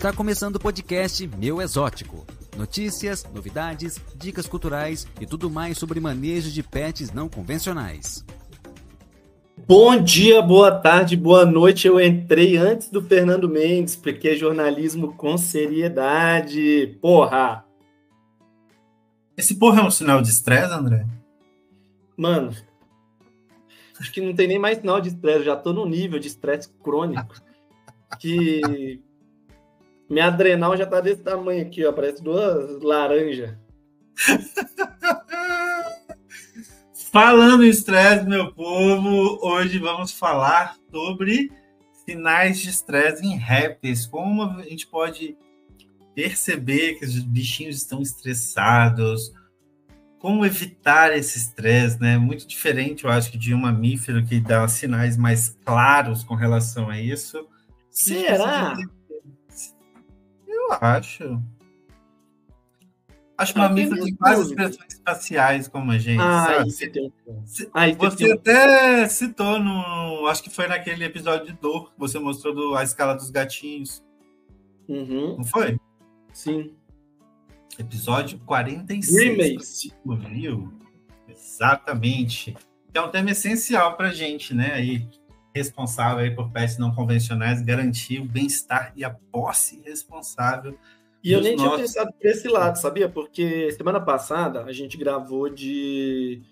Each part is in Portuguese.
Está começando o podcast Meu Exótico. Notícias, novidades, dicas culturais e tudo mais sobre manejo de pets não convencionais. Bom dia, boa tarde, boa noite. Eu entrei antes do Fernando Mendes, porque é jornalismo com seriedade. Porra! Esse porra é um sinal de estresse, André? Mano, acho que não tem nem mais sinal de estresse. Eu já tô num nível de estresse crônico que minha adrenal já tá desse tamanho aqui, ó. Parece duas laranjas. Falando em estresse, meu povo, hoje vamos falar sobre sinais de estresse em répteis. Como a gente pode perceber que os bichinhos estão estressados, como evitar esse estresse, né? Muito diferente, eu acho, que de um mamífero que dá sinais mais claros com relação a isso. Será? Eu acho. Acho que mamífero tem quase expressões faciais como a gente, sabe? Você até citou, acho que foi naquele episódio de dor, que você mostrou a escala dos gatinhos. Uhum. Não foi? Sim. Episódio 46. Viu? Exatamente. Que é um tema essencial para a gente, né? Aí, responsável aí por pets não convencionais, garantir o bem-estar e a posse responsável. E eu nem tinha pensado por esse lado, sabia? Porque semana passada a gente gravou de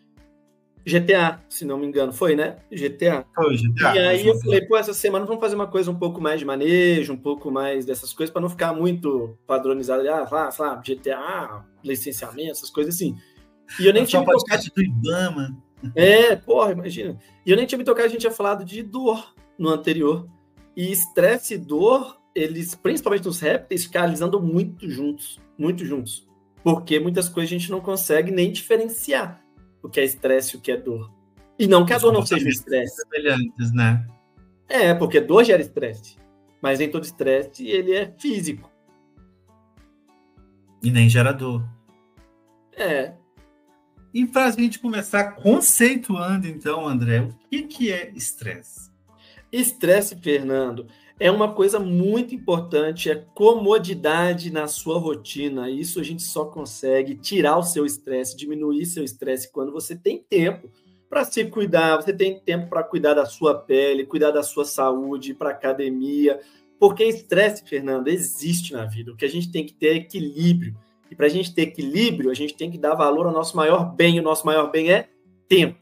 GTA, se não me engano. Foi, né? GTA. Foi, GTA. E aí eu falei, pô, essa semana vamos fazer uma coisa um pouco mais de manejo, um pouco mais dessas coisas, para não ficar muito padronizado. GTA, licenciamento, essas coisas assim. E eu nem tinha me tocado... do Ibama. Porra, imagina. E eu nem tinha me tocado, a gente tinha falado de dor no anterior. E estresse e dor... eles, principalmente nos répteis, ficam andam muito juntos. Porque muitas coisas a gente não consegue nem diferenciar o que é estresse e o que é dor. E não que a dor não seja estresse. Semelhantes, né? Porque dor gera estresse. Mas nem todo estresse, ele é físico. E nem gera dor. E para a gente começar conceituando, então, André, o que é estresse? Estresse, Fernando, é uma coisa muito importante, é comodidade na sua rotina. Isso a gente só consegue tirar o seu estresse, diminuir seu estresse quando você tem tempo para se cuidar, você tem tempo para cuidar da sua pele, cuidar da sua saúde, ir para academia. Porque estresse, Fernando, existe na vida. O que a gente tem que ter é equilíbrio. E para a gente ter equilíbrio, a gente tem que dar valor ao nosso maior bem. O nosso maior bem é tempo.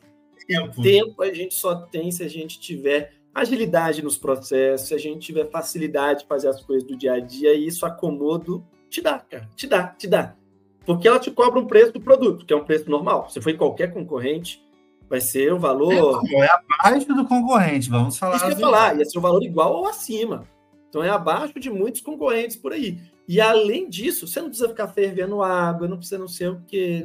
Tempo a gente só tem se a gente tiver agilidade nos processos, se a gente tiver facilidade de fazer as coisas do dia a dia, e isso acomodo te dá, cara. Te dá. Porque ela te cobra um preço do produto, que é um preço normal. Se for em qualquer concorrente, vai ser um valor... É abaixo do concorrente, vamos falar. Isso que eu ia falar, ia ser um valor igual ou acima. Então é abaixo de muitos concorrentes por aí. E além disso, você não precisa ficar fervendo água, não precisa não sei o quê,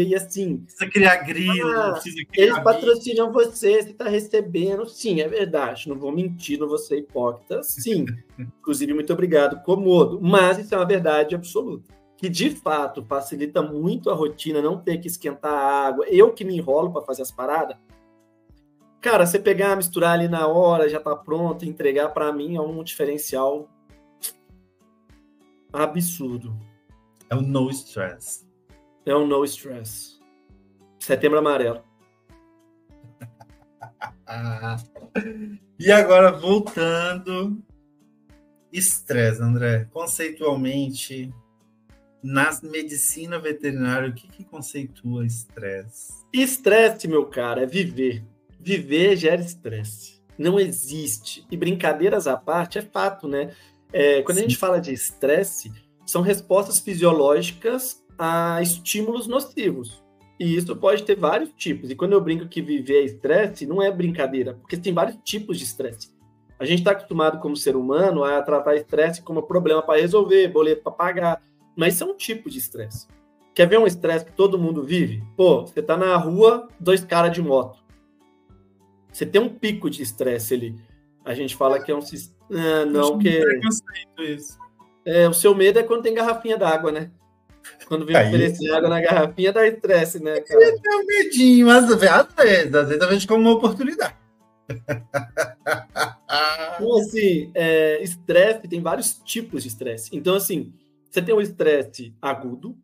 e assim... Precisa criar grilo, não precisa criar... Eles patrocinam você está recebendo. Sim, é verdade, não vou mentir, não vou ser hipócrita. Sim, inclusive, muito obrigado, Comodo. Mas isso é uma verdade absoluta. Que, de fato, facilita muito a rotina, não ter que esquentar a água. Eu que me enrolo para fazer as paradas. Cara, você pegar, misturar ali na hora, já tá pronto, entregar, para mim é um diferencial absurdo. É o no stress. É um no stress. Setembro Amarelo. E agora, voltando, estresse, André. Conceitualmente, na medicina veterinária, o que conceitua estresse? Estresse, meu cara, é viver. Viver gera estresse. Não existe. E brincadeiras à parte, é fato, né? Quando a gente fala de estresse, são respostas fisiológicas a estímulos nocivos. E isso pode ter vários tipos. E quando eu brinco que viver é estresse, não é brincadeira, porque tem vários tipos de estresse. A gente está acostumado, como ser humano, a tratar estresse como problema para resolver, boleto para pagar. Mas isso é um tipo de estresse. Quer ver um estresse que todo mundo vive? Pô, você está na rua, dois caras de moto. Você tem um pico de estresse ali. A gente fala que é um... O seu medo é quando tem garrafinha d'água, né? Quando vem oferecer água na garrafinha, dá estresse, né, cara? Eu tenho medinho, mas às vezes eu vejo como uma oportunidade. Então, assim, estresse, tem vários tipos de estresse. Então, assim, você tem o estresse agudo,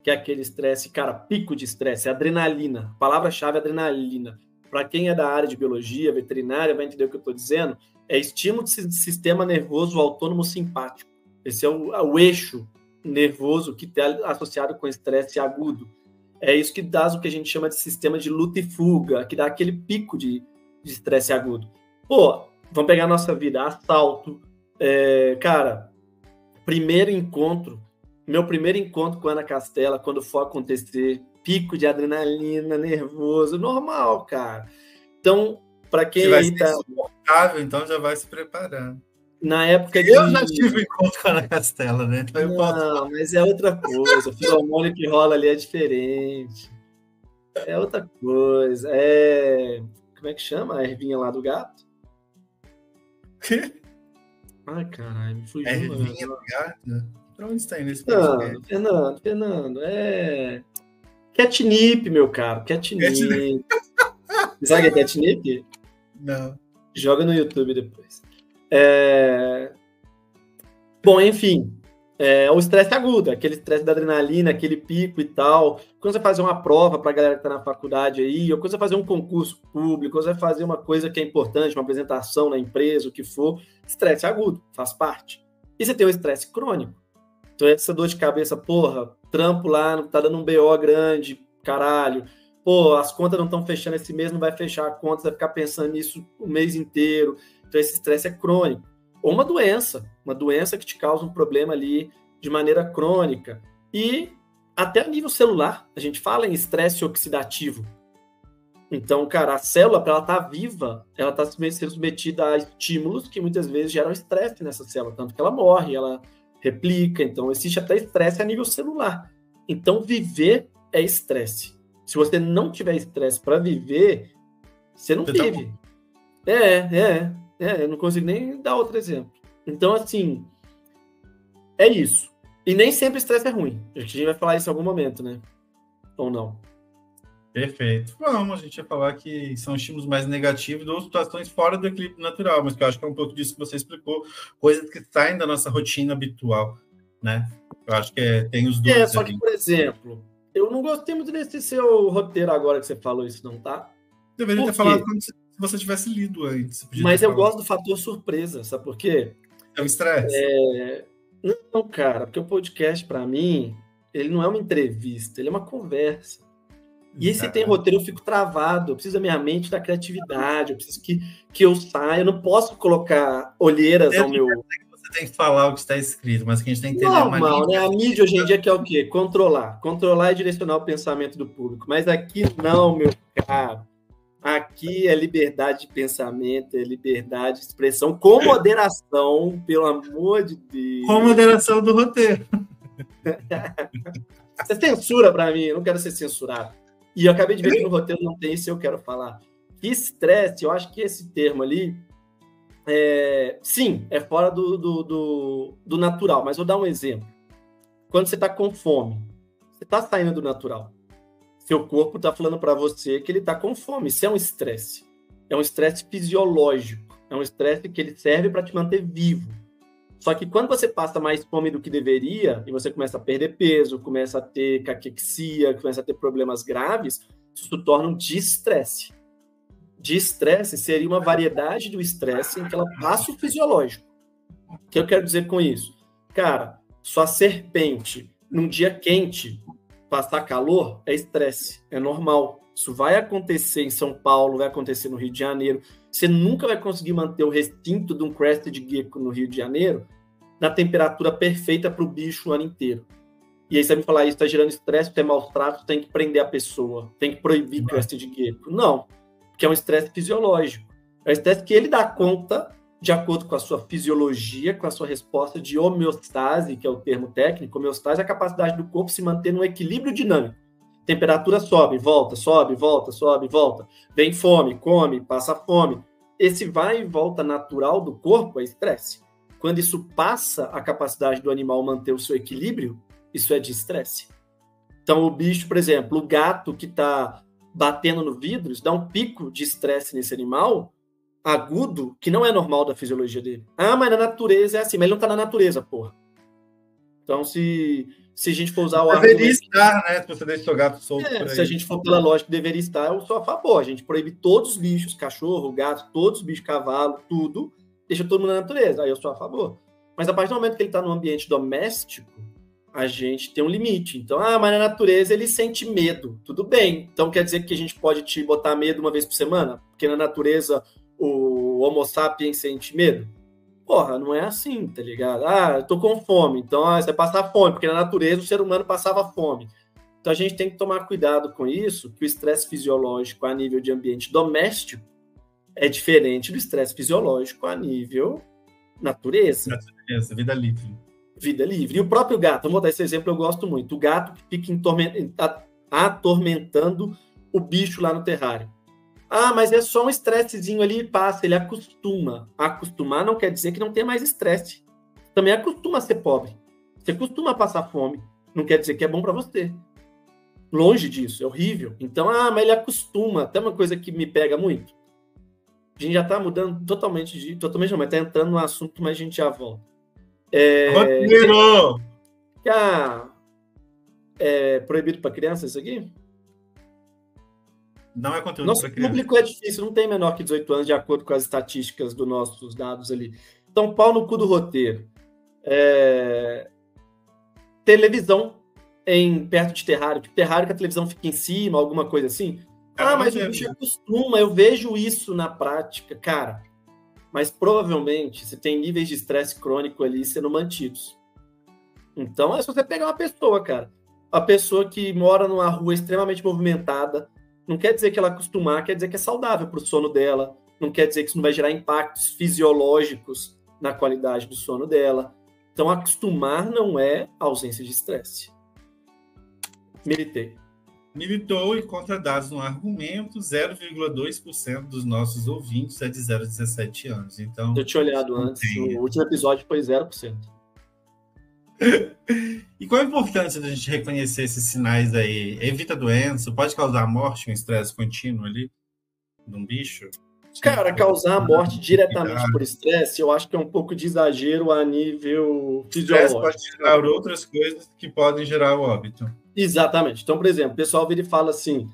que é aquele estresse, cara, pico de estresse, adrenalina. Palavra-chave, adrenalina. Para quem é da área de biologia, veterinária, vai entender o que eu estou dizendo. É estímulo de sistema nervoso autônomo simpático. Esse é o eixo nervoso que está associado com estresse agudo. É isso que dá o que a gente chama de sistema de luta e fuga, que dá aquele pico de estresse agudo. Pô, vamos pegar a nossa vida, assalto, cara, meu primeiro encontro com a Ana Castela, quando for acontecer, pico de adrenalina, nervoso, normal, cara. Então, para quem você vai aí ser insuportável, então já vai se preparando. Na época eu já tive encontro com a Ana Castela, né? Então eu posso... mas é outra coisa. O feromônio que rola ali é diferente. É outra coisa. Como é que chama a ervinha lá do gato? Ai, caralho, me fugiu. Ervinha do gato? Pra onde está indo esse Fernando, catnip, meu caro, catnip. Sabe o que é catnip? Não. Joga no YouTube depois. Bom, enfim, o estresse agudo, aquele estresse da adrenalina, aquele pico e tal. Quando você fazer uma prova para a galera que está na faculdade aí, ou quando você fazer um concurso público, quando você vai fazer uma coisa que é importante, uma apresentação na empresa, o que for, estresse agudo, faz parte. E você tem o estresse crônico. Então, essa dor de cabeça, porra, trampo lá, tá dando um BO grande, caralho. Pô, as contas não estão fechando esse mês, não vai fechar a conta, você vai ficar pensando nisso o mês inteiro. Então, esse estresse é crônico. Ou uma doença que te causa um problema ali de maneira crônica. E até a nível celular, a gente fala em estresse oxidativo. Então, cara, a célula, para ela estar viva, ela está sendo submetida a estímulos que muitas vezes geram estresse nessa célula, tanto que ela morre, ela replica. Então, existe até estresse a nível celular. Então, viver é estresse. Se você não tiver estresse para viver, você não vive. Eu não consigo nem dar outro exemplo. Então, assim, é isso. E nem sempre estresse é ruim. A gente vai falar isso em algum momento, né? Ou não? Perfeito. Vamos, a gente vai falar que são estímulos mais negativos ou situações fora do equilíbrio natural, mas que eu acho que é um pouco disso que você explicou, coisas que saem da nossa rotina habitual, né? Eu acho que tem os dois. Só que, por exemplo, eu não gostei muito desse seu roteiro agora que você falou isso, não, tá? Deveria ter falado quando você tivesse lido antes. Mas eu gosto do fator surpresa, sabe por quê? É o estresse? Não, cara, porque o podcast, para mim, ele não é uma entrevista, ele é uma conversa. E aí, se tem roteiro, eu fico travado, eu preciso da minha mente, da criatividade, eu preciso que eu saia, eu não posso colocar olheiras ao meu... Você tem que falar o que está escrito, mas que a gente tem que entender normal, né? A mídia hoje em dia quer o quê? Controlar e direcionar o pensamento do público. Mas aqui não, meu caro. Aqui é liberdade de pensamento, é liberdade de expressão, com moderação, pelo amor de Deus. Com moderação do roteiro. Você censura para mim, eu não quero ser censurado. E eu acabei de ver que no roteiro não tem isso, eu quero falar. Estresse, eu acho que esse termo ali, sim, é fora do natural, mas vou dar um exemplo. Quando você está com fome, você está saindo do natural. Seu corpo está falando para você que ele está com fome. Isso é um estresse. É um estresse fisiológico. É um estresse que ele serve para te manter vivo. Só que quando você passa mais fome do que deveria, e você começa a perder peso, começa a ter caquexia, começa a ter problemas graves, isso torna um distresse. Distresse seria uma variedade do estresse em que ela passa o fisiológico. O que eu quero dizer com isso? Cara, sua serpente, num dia quente, passar calor é estresse, é normal. Isso vai acontecer em São Paulo, vai acontecer no Rio de Janeiro. Você nunca vai conseguir manter o recinto de um crested gecko no Rio de Janeiro na temperatura perfeita para o bicho o ano inteiro. E aí você vai me falar, isso está gerando estresse, tem maus tratos, tem que prender a pessoa, tem que proibir crested gecko. Não, porque é um estresse fisiológico. É um estresse que ele dá conta de acordo com a sua fisiologia, com a sua resposta de homeostase, que é o termo técnico. Homeostase é a capacidade do corpo se manter num equilíbrio dinâmico. Temperatura sobe, volta, sobe, volta, sobe, volta. Vem fome, come, passa fome. Esse vai e volta natural do corpo é estresse. Quando isso passa a capacidade do animal manter o seu equilíbrio, isso é de estresse. Então, o bicho, por exemplo, o gato que está batendo no vidro, isso dá um pico de estresse nesse animal, agudo que não é normal da fisiologia dele. Ah, mas na natureza é assim, mas ele não está na natureza, porra. Então, se a gente for usar o deveria estar, né? Se você deixa seu gato solto por aí. Se a gente for pela lógica que deveria estar, eu sou a favor. A gente proíbe todos os bichos, cachorro, gato, todos os bichos, cavalo, tudo, deixa todo mundo na natureza. Aí eu sou a favor. Mas a partir do momento que ele está no ambiente doméstico, a gente tem um limite. Então, mas na natureza ele sente medo. Tudo bem. Então quer dizer que a gente pode te botar medo uma vez por semana? Porque na natureza o Homo sapiens sente medo? Porra, não é assim, tá ligado? Eu tô com fome, então você passa fome, porque na natureza o ser humano passava fome. Então a gente tem que tomar cuidado com isso, que o estresse fisiológico a nível de ambiente doméstico é diferente do estresse fisiológico a nível natureza. Natureza, vida livre. Vida livre. E o próprio gato, vamos dar esse exemplo, eu gosto muito. O gato que fica atormentando o bicho lá no terrário. Mas é só um estressezinho ali e passa, ele acostuma. Acostumar não quer dizer que não tenha mais estresse. Também acostuma a ser pobre. Você costuma passar fome, não quer dizer que é bom para você. Longe disso, é horrível. Então, mas ele acostuma. Até uma coisa que me pega muito. A gente já está mudando totalmente não, mas está entrando no assunto, mas a gente já volta. Roteiro! É proibido para criança isso aqui? Não é conteúdo Nosso para criança. público é difícil, não tem menor que 18 anos, de acordo com as estatísticas dos nossos dados ali. Então, pau no cu do roteiro. Televisão perto de terrário. Tipo, terrário que a televisão fica em cima, alguma coisa assim. Mas o bicho acostuma, eu vejo isso na prática. Cara, mas provavelmente você tem níveis de estresse crônico ali sendo mantidos. Então, é só você pegar uma pessoa, cara. A pessoa que mora numa rua extremamente movimentada, não quer dizer que ela acostumar, quer dizer que é saudável para o sono dela, não quer dizer que isso não vai gerar impactos fisiológicos na qualidade do sono dela. Então, acostumar não é ausência de estresse. Militou e contra dados no argumento, 0,2% dos nossos ouvintes é de 0 a 17 anos. Então, eu tinha olhado antes, o último episódio foi 0%. E qual a importância da gente reconhecer esses sinais aí? Evita doença? Pode causar morte, um estresse contínuo ali de um bicho? Cara, causar a morte diretamente por estresse, eu acho que é um pouco de exagero a nível fisiológico. Pode gerar outras coisas que podem gerar o óbito. Exatamente. Então, por exemplo, o pessoal vira e fala assim,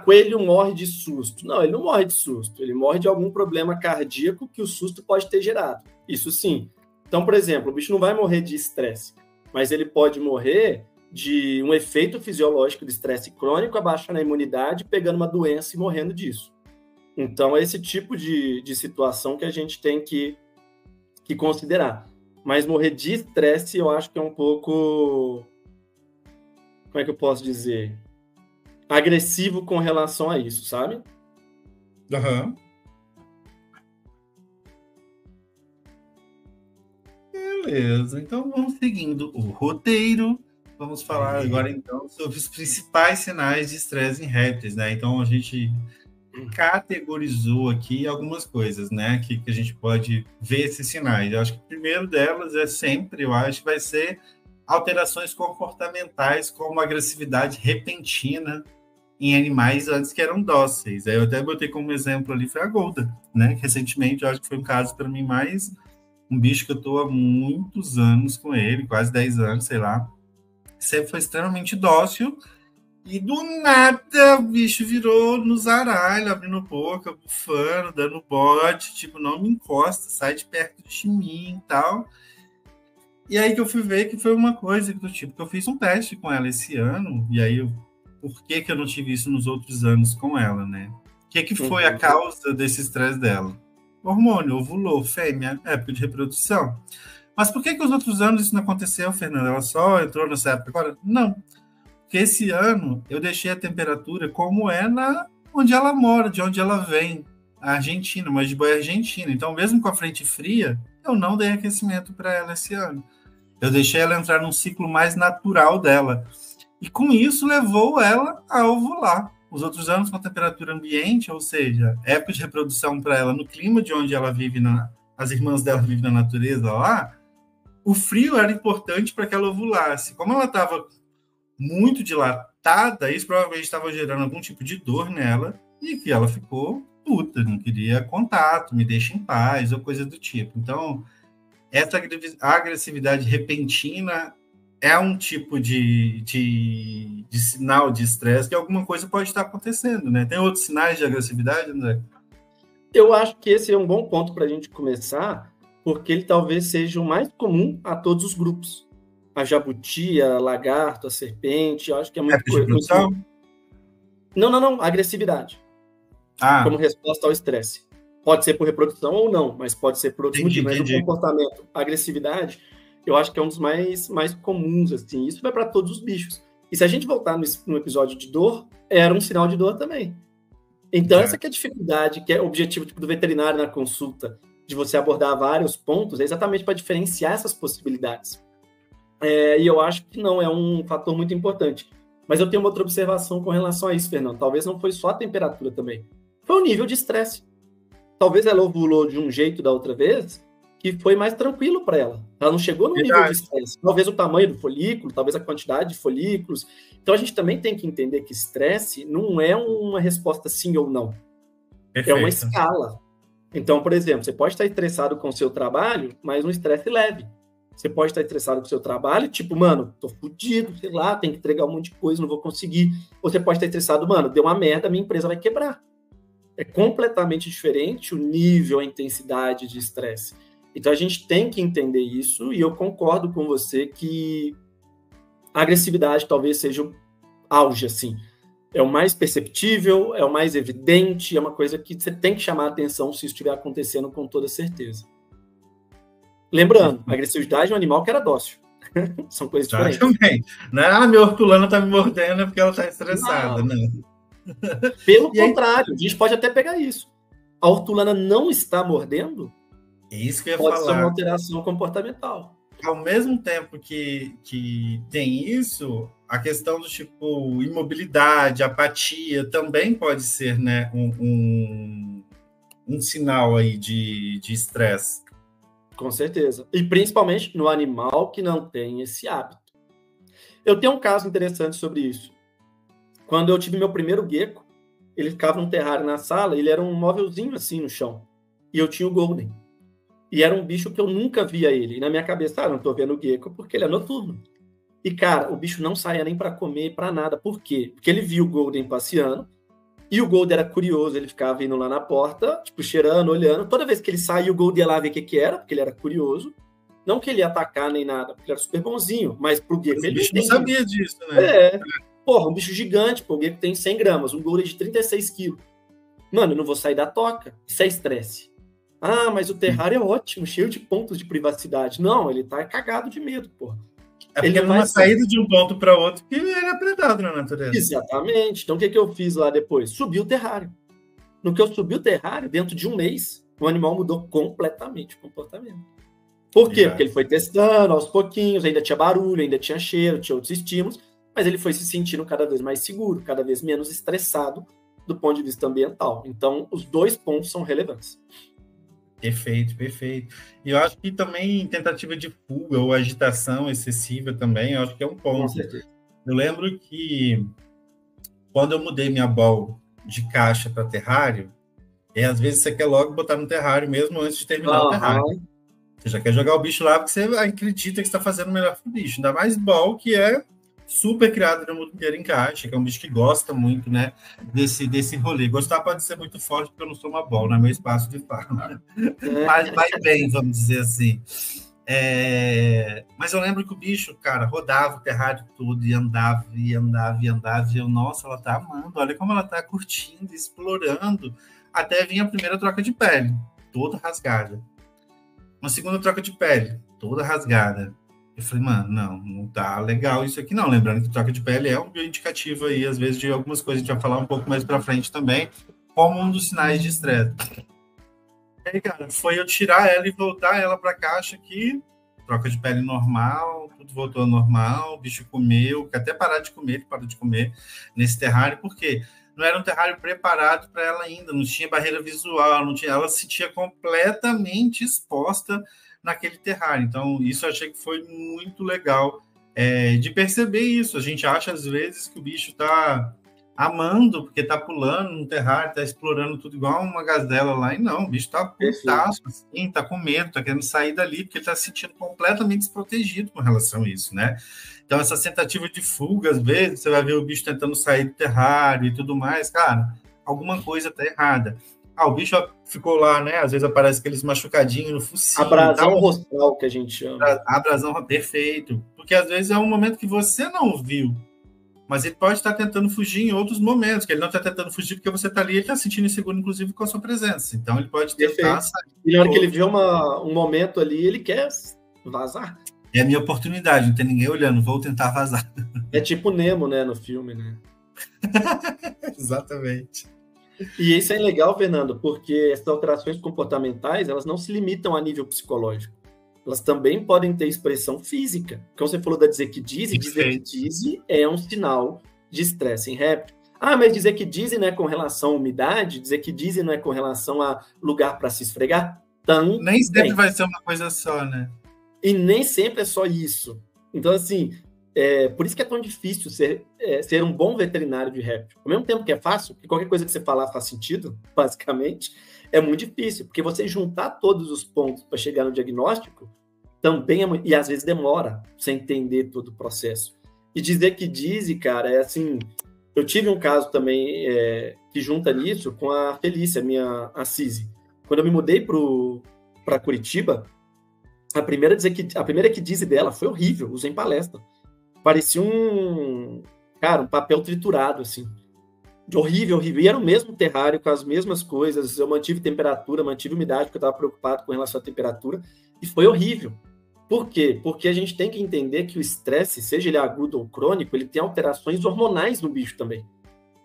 coelho morre de susto. Não, ele não morre de susto. Ele morre de algum problema cardíaco que o susto pode ter gerado. Isso sim. Então, por exemplo, o bicho não vai morrer de estresse, mas ele pode morrer de um efeito fisiológico de estresse crônico, abaixando a imunidade, pegando uma doença e morrendo disso. Então, é esse tipo de situação que a gente tem que considerar. Mas morrer de estresse, eu acho que é um pouco... Como é que eu posso dizer? Agressivo com relação a isso, sabe? Aham. Beleza, então vamos seguindo o roteiro. Vamos falar agora, então, sobre os principais sinais de estresse em répteis, né? Então, a gente categorizou aqui algumas coisas, né? Que a gente pode ver esses sinais. Eu acho que o primeiro delas eu acho que vai ser alterações comportamentais, como agressividade repentina em animais antes que eram dóceis. Aí eu até botei como exemplo ali, foi a Golda, né? Que recentemente, eu acho que foi um caso, para mim, mais... Um bicho que eu estou há muitos anos com ele, quase 10 anos, sei lá. Sempre foi extremamente dócil. E do nada o bicho virou no zaralho, abrindo boca, bufando, dando bote. Tipo, não me encosta, sai de perto de mim e tal. E aí que eu fui ver que foi uma coisa do tipo, que eu fiz um teste com ela esse ano. E aí, por que eu não tive isso nos outros anos com ela, né? O que foi a causa desse estresse dela? Hormônio, ovulou, fêmea, época de reprodução. Mas por que os outros anos isso não aconteceu, Fernanda? Ela só entrou nessa época agora? Não. Porque esse ano eu deixei a temperatura como é onde ela mora, de onde ela vem. A Argentina, uma jiboia argentina. Então, mesmo com a frente fria, eu não dei aquecimento para ela esse ano. Eu deixei ela entrar num ciclo mais natural dela. E com isso levou ela a ovular. Os outros anos com a temperatura ambiente, ou seja, época de reprodução para ela no clima de onde ela vive, as irmãs dela vivem na natureza lá, o frio era importante para que ela ovulasse. Como ela estava muito dilatada, isso provavelmente estava gerando algum tipo de dor nela, e que ela ficou puta, não queria contato, me deixa em paz, ou coisa do tipo. Então, essa agressividade repentina é um tipo de sinal de estresse que alguma coisa pode estar acontecendo, né? Tem outros sinais de agressividade, André? Eu acho que esse é um bom ponto para a gente começar, porque ele talvez seja o mais comum a todos os grupos. A jabuti, a lagarto, a serpente, eu acho que é muito coisa. Não, agressividade. Como resposta ao estresse. Pode ser por reprodução ou não, mas pode ser por outros motivos. Mas o comportamento, a agressividade, eu acho que é um dos mais comuns, assim. Isso vai para todos os bichos. E se a gente voltar no episódio de dor, era um sinal de dor também. Então, essa que é a dificuldade, que é o objetivo do veterinário na consulta, de você abordar vários pontos, é exatamente para diferenciar essas possibilidades. E eu acho que não é um fator muito importante. Mas eu tenho uma outra observação com relação a isso, Fernando. Talvez não foi só a temperatura também. Foi o nível de estresse. Talvez ela ovulou de um jeito da outra vez que foi mais tranquilo para ela. Ela não chegou no nível de estresse. Talvez o tamanho do folículo, talvez a quantidade de folículos. Então, a gente também tem que entender que estresse não é uma resposta sim ou não. Perfeito. É uma escala. Então, por exemplo, você pode estar estressado com o seu trabalho, mas um estresse leve. Você pode estar estressado com o seu trabalho, tipo, mano, tô fudido, sei lá, tem que entregar um monte de coisa, não vou conseguir. Ou você pode estar estressado, mano, deu uma merda, minha empresa vai quebrar. É completamente diferente o nível, a intensidade de estresse. Então, a gente tem que entender isso, e eu concordo com você que a agressividade talvez seja o auge, assim. É o mais perceptível, é o mais evidente, é uma coisa que você tem que chamar a atenção se isso estiver acontecendo com toda certeza. Lembrando, a agressividade é um animal que era dócil. São coisas diferentes. Também. Não, minha hortulana tá me mordendo porque ela tá estressada. Não. Pelo contrário, a gente pode até pegar isso. A hortulana não está mordendo, isso que eu ia pode falar. ser uma alteração comportamental. Ao mesmo tempo que tem isso, a questão do tipo imobilidade, apatia, também pode ser, né, um sinal aí de estresse. Com certeza. E principalmente no animal que não tem esse hábito. Eu tenho um caso interessante sobre isso. Quando eu tive meu primeiro gecko, ele ficava num terrário na sala, ele era um móvelzinho assim no chão. E eu tinha o Golden. E era um bicho que eu nunca via ele. E na minha cabeça, não tô vendo o gecko porque ele é noturno. E, cara, o bicho não saía nem para comer, para nada. Por quê? Porque ele viu o Golden passeando, e o Golden era curioso, ele ficava indo lá na porta, tipo, cheirando, olhando. Toda vez que ele saía, o Golden ia lá ver o que era, porque ele era curioso. Não que ele ia atacar nem nada, porque ele era super bonzinho, mas pro gecko... O bicho não sabia disso, né? Porra, um bicho gigante, pô, o gecko tem 100 gramas, um Golden de 36 quilos. Mano, eu não vou sair da toca. Isso é estresse. Ah, mas o terrário é ótimo, cheio de pontos de privacidade. Não, ele tá cagado de medo, porra. É porque numa saída de um ponto para outro que ele era predado na natureza. Exatamente. Então, o que eu fiz lá depois? Subi o terrário. No que eu subi o terrário, dentro de um mês, o animal mudou completamente o comportamento. Por quê? Porque ele foi testando aos pouquinhos, ainda tinha barulho, ainda tinha cheiro, tinha outros estímulos, mas ele foi se sentindo cada vez mais seguro, cada vez menos estressado do ponto de vista ambiental. Então, os dois pontos são relevantes. Perfeito. E eu acho que também tentativa de fuga ou agitação excessiva também, eu acho que é um ponto. Com certeza. Eu lembro que quando eu mudei minha bowl de caixa para terrário, às vezes você quer logo botar no terrário mesmo antes de terminar o terrário. Você já quer jogar o bicho lá porque você acredita que está fazendo o melhor pro bicho. Ainda mais bowl, que é super criado no mundo inteiro em caixa, que é um bicho que gosta muito, né, desse rolê. Gostar pode ser muito forte, porque eu não sou uma bola, não é meu espaço de fala. Mas vai bem, vamos dizer assim. Mas eu lembro que o bicho, cara, rodava o terrário todo e andava, e eu, nossa, ela tá amando, olha como ela tá curtindo, explorando, até vir a primeira troca de pele, toda rasgada. Uma segunda troca de pele, toda rasgada. Eu falei, mano, não tá legal isso aqui não. Lembrando que troca de pele é um bioindicativo aí, às vezes, de algumas coisas, a gente vai falar um pouco mais pra frente também, como um dos sinais de estresse. E aí, cara, foi eu tirar ela e voltar ela pra caixa aqui, troca de pele normal, tudo voltou ao normal, o bicho comeu, até parar de comer, ele parou de comer nesse terrário, porque não era um terrário preparado para ela ainda, não tinha barreira visual, ela se sentia completamente exposta naquele terrário. Então, isso eu achei que foi muito legal de perceber isso. A gente acha, às vezes, que o bicho está amando, porque tá pulando no terrário, tá explorando tudo igual uma gazela lá, e não, o bicho tá putaço, assim, tá com medo, tá querendo sair dali, porque ele tá se sentindo completamente desprotegido com relação a isso, né? Então, essa tentativa de fuga, às vezes, você vai ver o bicho tentando sair do terrário e tudo mais, cara, alguma coisa tá errada. O bicho ficou lá, né? Às vezes aparece aqueles machucadinhos no focinho. Abrasão rostral, que a gente chama. Abrasão, perfeito. Porque às vezes é um momento que você não viu, mas ele pode estar tentando fugir em outros momentos, que ele não está tentando fugir porque você está ali, ele está se sentindo inseguro, inclusive, com a sua presença. Então, ele pode tentar sair. E na hora que ele vê um momento ali, ele quer vazar. É a minha oportunidade, não tem ninguém olhando, vou tentar vazar. É tipo Nemo, né, no filme, né? Exatamente. E isso é legal, Fernando, porque essas alterações comportamentais, elas não se limitam a nível psicológico. Elas também podem ter expressão física. Como você falou da dizer-que-dize, dizer-que-dize é um sinal de estresse em réptil. Mas dizer-que-dize não é com relação à umidade? Dizer-que-dize não é com relação a lugar para se esfregar? Também. Nem sempre vai ser uma coisa só, né? E nem sempre é só isso. Então, assim, por isso que é tão difícil ser um bom veterinário de réptil. Ao mesmo tempo que é fácil, que qualquer coisa que você falar faz sentido, basicamente, é muito difícil, porque você juntar todos os pontos para chegar no diagnóstico também e às vezes demora você entender todo o processo. E dizer que diz, cara, é assim... Eu tive um caso também que junta nisso com a Felícia, a Cisi. Quando eu me mudei para Curitiba, a primeira que diz dela foi horrível, usei em palestra. Parecia um papel triturado, assim. Horrível, horrível. E era o mesmo terrário, com as mesmas coisas. Eu mantive temperatura, mantive umidade, porque eu estava preocupado com relação à temperatura. E foi horrível. Por quê? Porque a gente tem que entender que o estresse, seja ele agudo ou crônico, ele tem alterações hormonais no bicho também.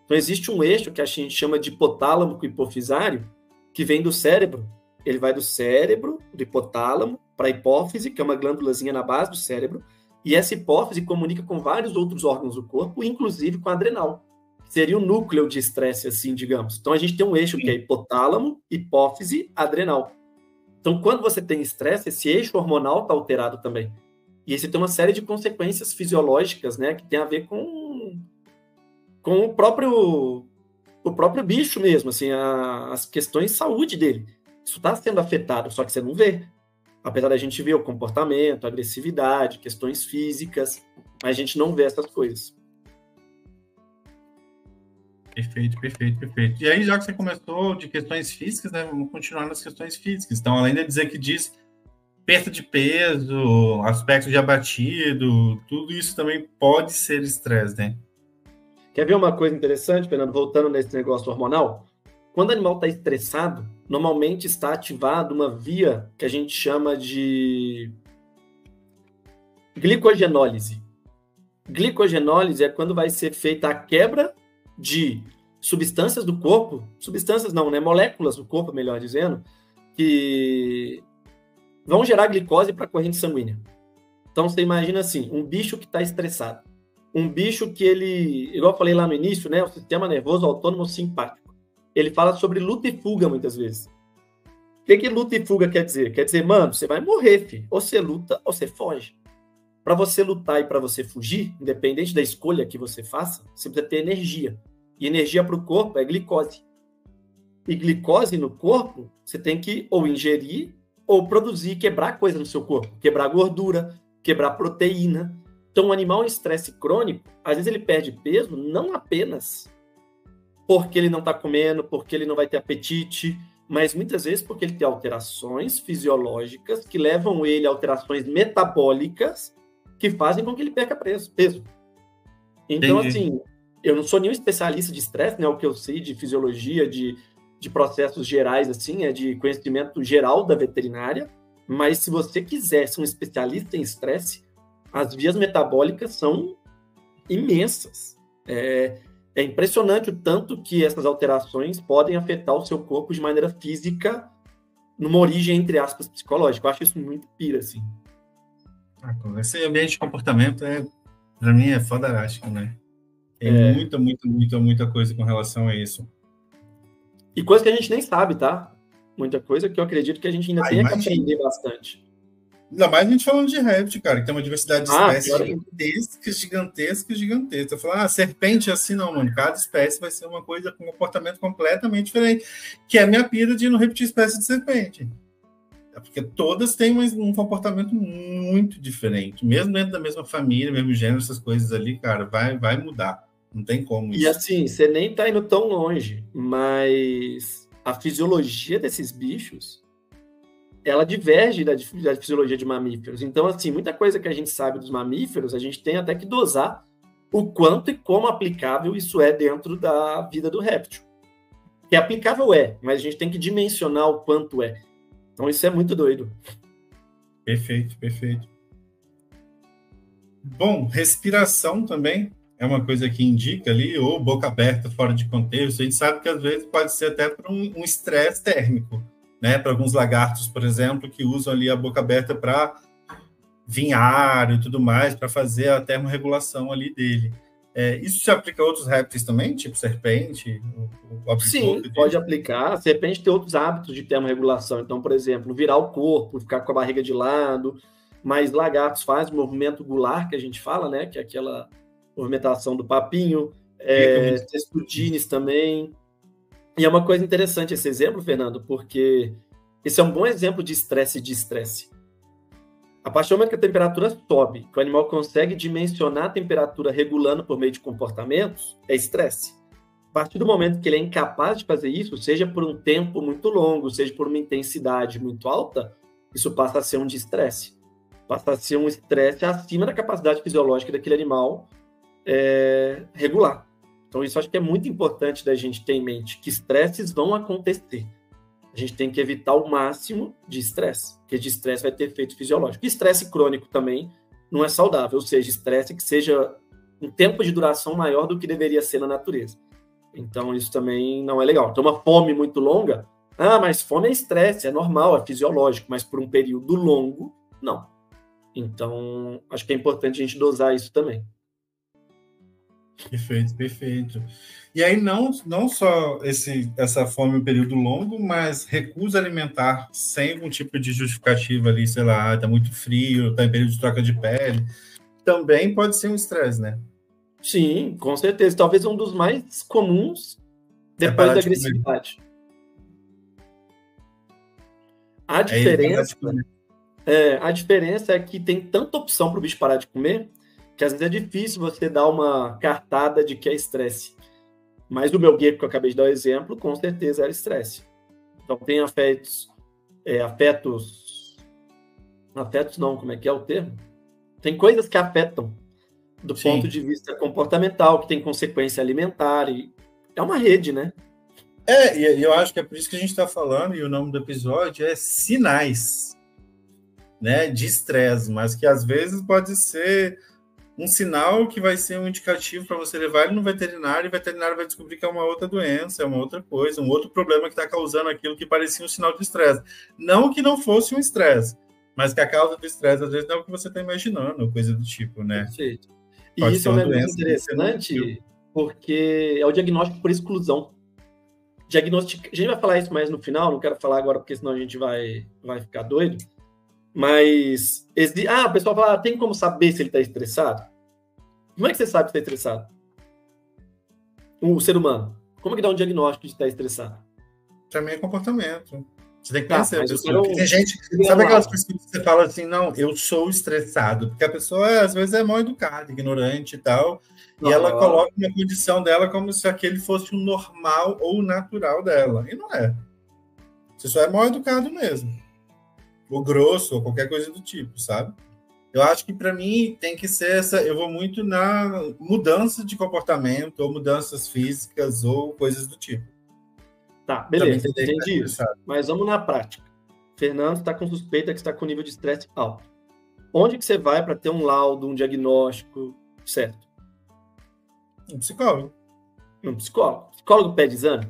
Então, existe um eixo que a gente chama de hipotálamo hipofisário, que vem do cérebro. Ele vai do cérebro, do hipotálamo, para a hipófise, que é uma glândulazinha na base do cérebro, e essa hipófise comunica com vários outros órgãos do corpo, inclusive com a adrenal. Seria o núcleo de estresse, assim, digamos. Então, a gente tem um eixo que é hipotálamo, hipófise, adrenal. Então, quando você tem estresse, esse eixo hormonal está alterado também. E aí você tem uma série de consequências fisiológicas, né, que tem a ver com o próprio bicho mesmo, assim, as questões de saúde dele. Isso está sendo afetado, só que você não vê. Apesar da gente ver o comportamento, a agressividade, questões físicas, mas a gente não vê essas coisas. Perfeito. E aí, já que você começou de questões físicas, né, vamos continuar nas questões físicas. Então, além de dizer que diz perda de peso, aspecto de abatido, tudo isso também pode ser estresse, né? Quer ver uma coisa interessante, Fernando? Voltando nesse negócio hormonal, quando o animal está estressado, normalmente está ativada uma via que a gente chama de glicogenólise. Glicogenólise é quando vai ser feita a quebra de substâncias do corpo, substâncias não, né? Moléculas do corpo, melhor dizendo, que vão gerar glicose para a corrente sanguínea. Então, você imagina assim, um bicho que está estressado. Um bicho que ele, igual eu falei lá no início, né? O sistema nervoso autônomo simpático. Ele fala sobre luta e fuga, muitas vezes. O que luta e fuga quer dizer? Quer dizer, mano, você vai morrer, filho. Ou você luta, ou você foge. Para você lutar e para você fugir, independente da escolha que você faça, você precisa ter energia. E energia para o corpo é glicose. E glicose no corpo, você tem que ou ingerir, ou produzir, quebrar coisa no seu corpo. Quebrar gordura, quebrar proteína. Então, um animal em estresse crônico, às vezes ele perde peso não apenas porque ele não está comendo, porque ele não vai ter apetite, mas muitas vezes porque ele tem alterações fisiológicas que levam ele a alterações metabólicas que fazem com que ele perca peso. Então, assim, eu não sou nenhum especialista de estresse, né? O que eu sei de fisiologia, de processos gerais, assim, é de conhecimento geral da veterinária, mas se você quiser ser um especialista em estresse, as vias metabólicas são imensas. É impressionante o tanto que essas alterações podem afetar o seu corpo de maneira física, numa origem, entre aspas, psicológica. Eu acho isso muito pira, assim. Esse ambiente de comportamento, para mim, é fodarástico, né? Tem muita coisa com relação a isso. E coisa que a gente nem sabe, tá? Muita coisa que eu acredito que a gente ainda tem que aprender bastante. Ainda mais a gente falando de réptil, cara, que tem uma diversidade de espécies gigantesca. Eu falo, serpente assim não, mano. Cada espécie vai ser uma coisa com um comportamento completamente diferente. Que é a minha pira de não repetir espécie de serpente. É porque todas têm um comportamento muito diferente. Mesmo dentro da mesma família, mesmo gênero, essas coisas ali, cara, vai mudar. Não tem como isso. E assim, você nem tá indo tão longe, mas a fisiologia desses bichos, ela diverge da fisiologia de mamíferos. Então, assim, muita coisa que a gente sabe dos mamíferos, a gente tem até que dosar o quanto e como aplicável isso é dentro da vida do réptil. Que aplicável mas a gente tem que dimensionar o quanto é. Então, isso é muito doido. Perfeito. Bom, respiração também é uma coisa que indica ali, ou boca aberta fora de contexto. A gente sabe que às vezes pode ser até para um estresse térmico, né? Para alguns lagartos, por exemplo, que usam ali a boca aberta para vinhar e tudo mais, para fazer a termorregulação ali dele. Isso se aplica a outros répteis também, tipo serpente? Sim, pode aplicar. A serpente tem outros hábitos de termorregulação. Então, por exemplo, virar o corpo, ficar com a barriga de lado. Mas lagartos fazem movimento gular, que a gente fala, né? Que é aquela movimentação do papinho. Testudines também. E é uma coisa interessante esse exemplo, Fernando, porque esse é um bom exemplo de estresse. A partir do momento que a temperatura sobe, que o animal consegue dimensionar a temperatura regulando por meio de comportamentos, é estresse. A partir do momento que ele é incapaz de fazer isso, seja por um tempo muito longo, seja por uma intensidade muito alta, isso passa a ser um estresse. Passa a ser um estresse acima da capacidade fisiológica daquele animal regular. Então, isso acho que é muito importante da gente ter em mente, que estresses vão acontecer. A gente tem que evitar o máximo de estresse, porque de estresse vai ter efeito fisiológico. E estresse crônico também não é saudável, ou seja, estresse que seja um tempo de duração maior do que deveria ser na natureza. Então, isso também não é legal. Então, uma fome muito longa, mas fome é estresse, é normal, é fisiológico, mas por um período longo, não. Então, acho que é importante a gente dosar isso também. Perfeito. E aí não só essa fome em um período longo, mas recusa alimentar sem algum tipo de justificativa ali, sei lá, tá muito frio, tá em período de troca de pele, também pode ser um estresse, né? Sim, com certeza. Talvez um dos mais comuns depois da agressividade. A diferença é que tem tanta opção para o bicho parar de comer que às vezes é difícil você dar uma cartada de que é estresse. Mas o meu gecko que eu acabei de dar o exemplo, com certeza era estresse. Então tem afetos não, como é que é o termo? Tem coisas que afetam do ponto de vista comportamental, que tem consequência alimentar, e é uma rede, né? E eu acho que é por isso que a gente está falando, e o nome do episódio é sinais, né, de estresse, mas que às vezes pode ser um sinal que vai ser um indicativo para você levar ele no veterinário, e o veterinário vai descobrir que é uma outra doença, é uma outra coisa, um outro problema que está causando aquilo que parecia um sinal de estresse. Não que não fosse um estresse, mas que a causa do estresse, às vezes, não é o que você está imaginando, coisa do tipo, né? Perfeito. E pode isso é um negócio interessante, porque é o diagnóstico por exclusão. A gente vai falar isso mais no final, não quero falar agora, porque senão a gente vai ficar doido. Mas, o pessoal fala, tem como saber se ele está estressado? Como é que você sabe se está estressado? O ser humano. Como é que dá um diagnóstico de estar estressado? Também é comportamento. Você tem que conhecer a pessoa. Tem gente, sabe aquelas pessoas que você fala assim, não, eu sou estressado? Porque a pessoa, às vezes, é mal educada, ignorante e tal, e ela coloca uma condição dela como se aquele fosse o normal ou o natural dela. E não é. Você só é mal educado mesmo. Ou grosso, ou qualquer coisa do tipo, sabe? Eu acho que, para mim, tem que ser eu vou muito na mudança de comportamento, ou mudanças físicas, ou coisas do tipo. Tá, beleza, entendi isso. Mas vamos na prática. Fernando está com suspeita que está com nível de estresse alto. Onde que você vai para ter um laudo, um diagnóstico certo? Um psicólogo. Um psicólogo. O psicólogo pede exame?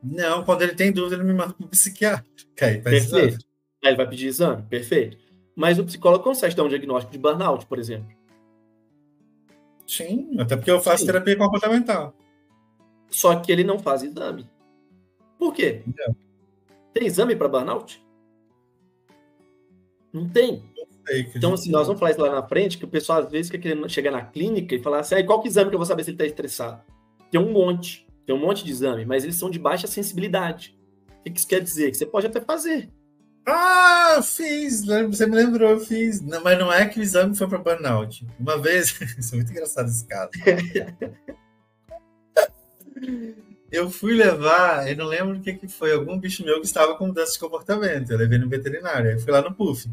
Não, quando ele tem dúvida, ele me manda para o psiquiatra. Perfeito. Aí ele vai pedir exame? Perfeito. Mas o psicólogo consegue dar um diagnóstico de burnout, por exemplo? Sim, até porque eu faço terapia comportamental. Só que ele não faz exame. Por quê? Não. Tem exame para burnout? Não tem. Então, assim, nós vamos falar isso lá na frente, que o pessoal às vezes fica querendo chegar na clínica e falar assim, qual que exame que eu vou saber se ele está estressado? Tem um monte de exame, mas eles são de baixa sensibilidade. O que isso quer dizer? Que você pode até fazer. Ah, fiz, você me lembrou, eu fiz. Não, mas não é que o exame foi para burnout. Uma vez, isso é muito engraçado esse caso. Eu fui levar, eu não lembro o que foi, algum bicho meu que estava com mudança de comportamento. Eu levei no veterinário, aí fui lá no PUF.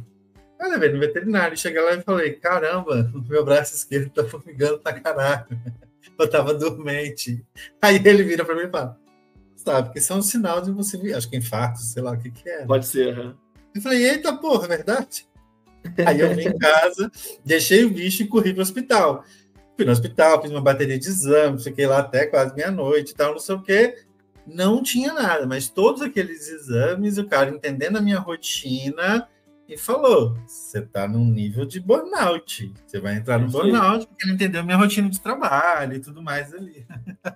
Eu levei no veterinário, cheguei lá e falei, caramba, o meu braço esquerdo tá formigando pra caralho. Eu tava dormente. Aí ele vira pra mim e fala, sabe, porque isso é um sinal de você vir, acho que infarto, sei lá o que é. Né? Pode ser, né? Eu falei, eita porra, é verdade? Aí eu vim em casa, deixei o bicho e corri pro hospital. Fui no hospital, fiz uma bateria de exames, fiquei lá até quase meia-noite e tal, não sei o quê. Não tinha nada, mas todos aqueles exames, o cara entendendo a minha rotina e falou, você tá num nível de burnout. Você vai entrar no burnout porque ele entendeu a minha rotina de trabalho e tudo mais ali.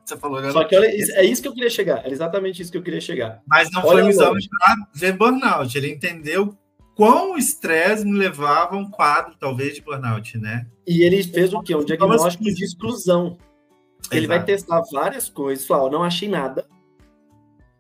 Você falou agora. Só que olha, é isso que eu queria chegar, é exatamente isso que eu queria chegar. Mas não foi um exame para ver burnout, ele entendeu quão o estresse me levava a um quadro, talvez, de burnout, né? E ele fez o quê? Um diagnóstico de exclusão. Ele vai testar várias coisas, falar, não achei nada.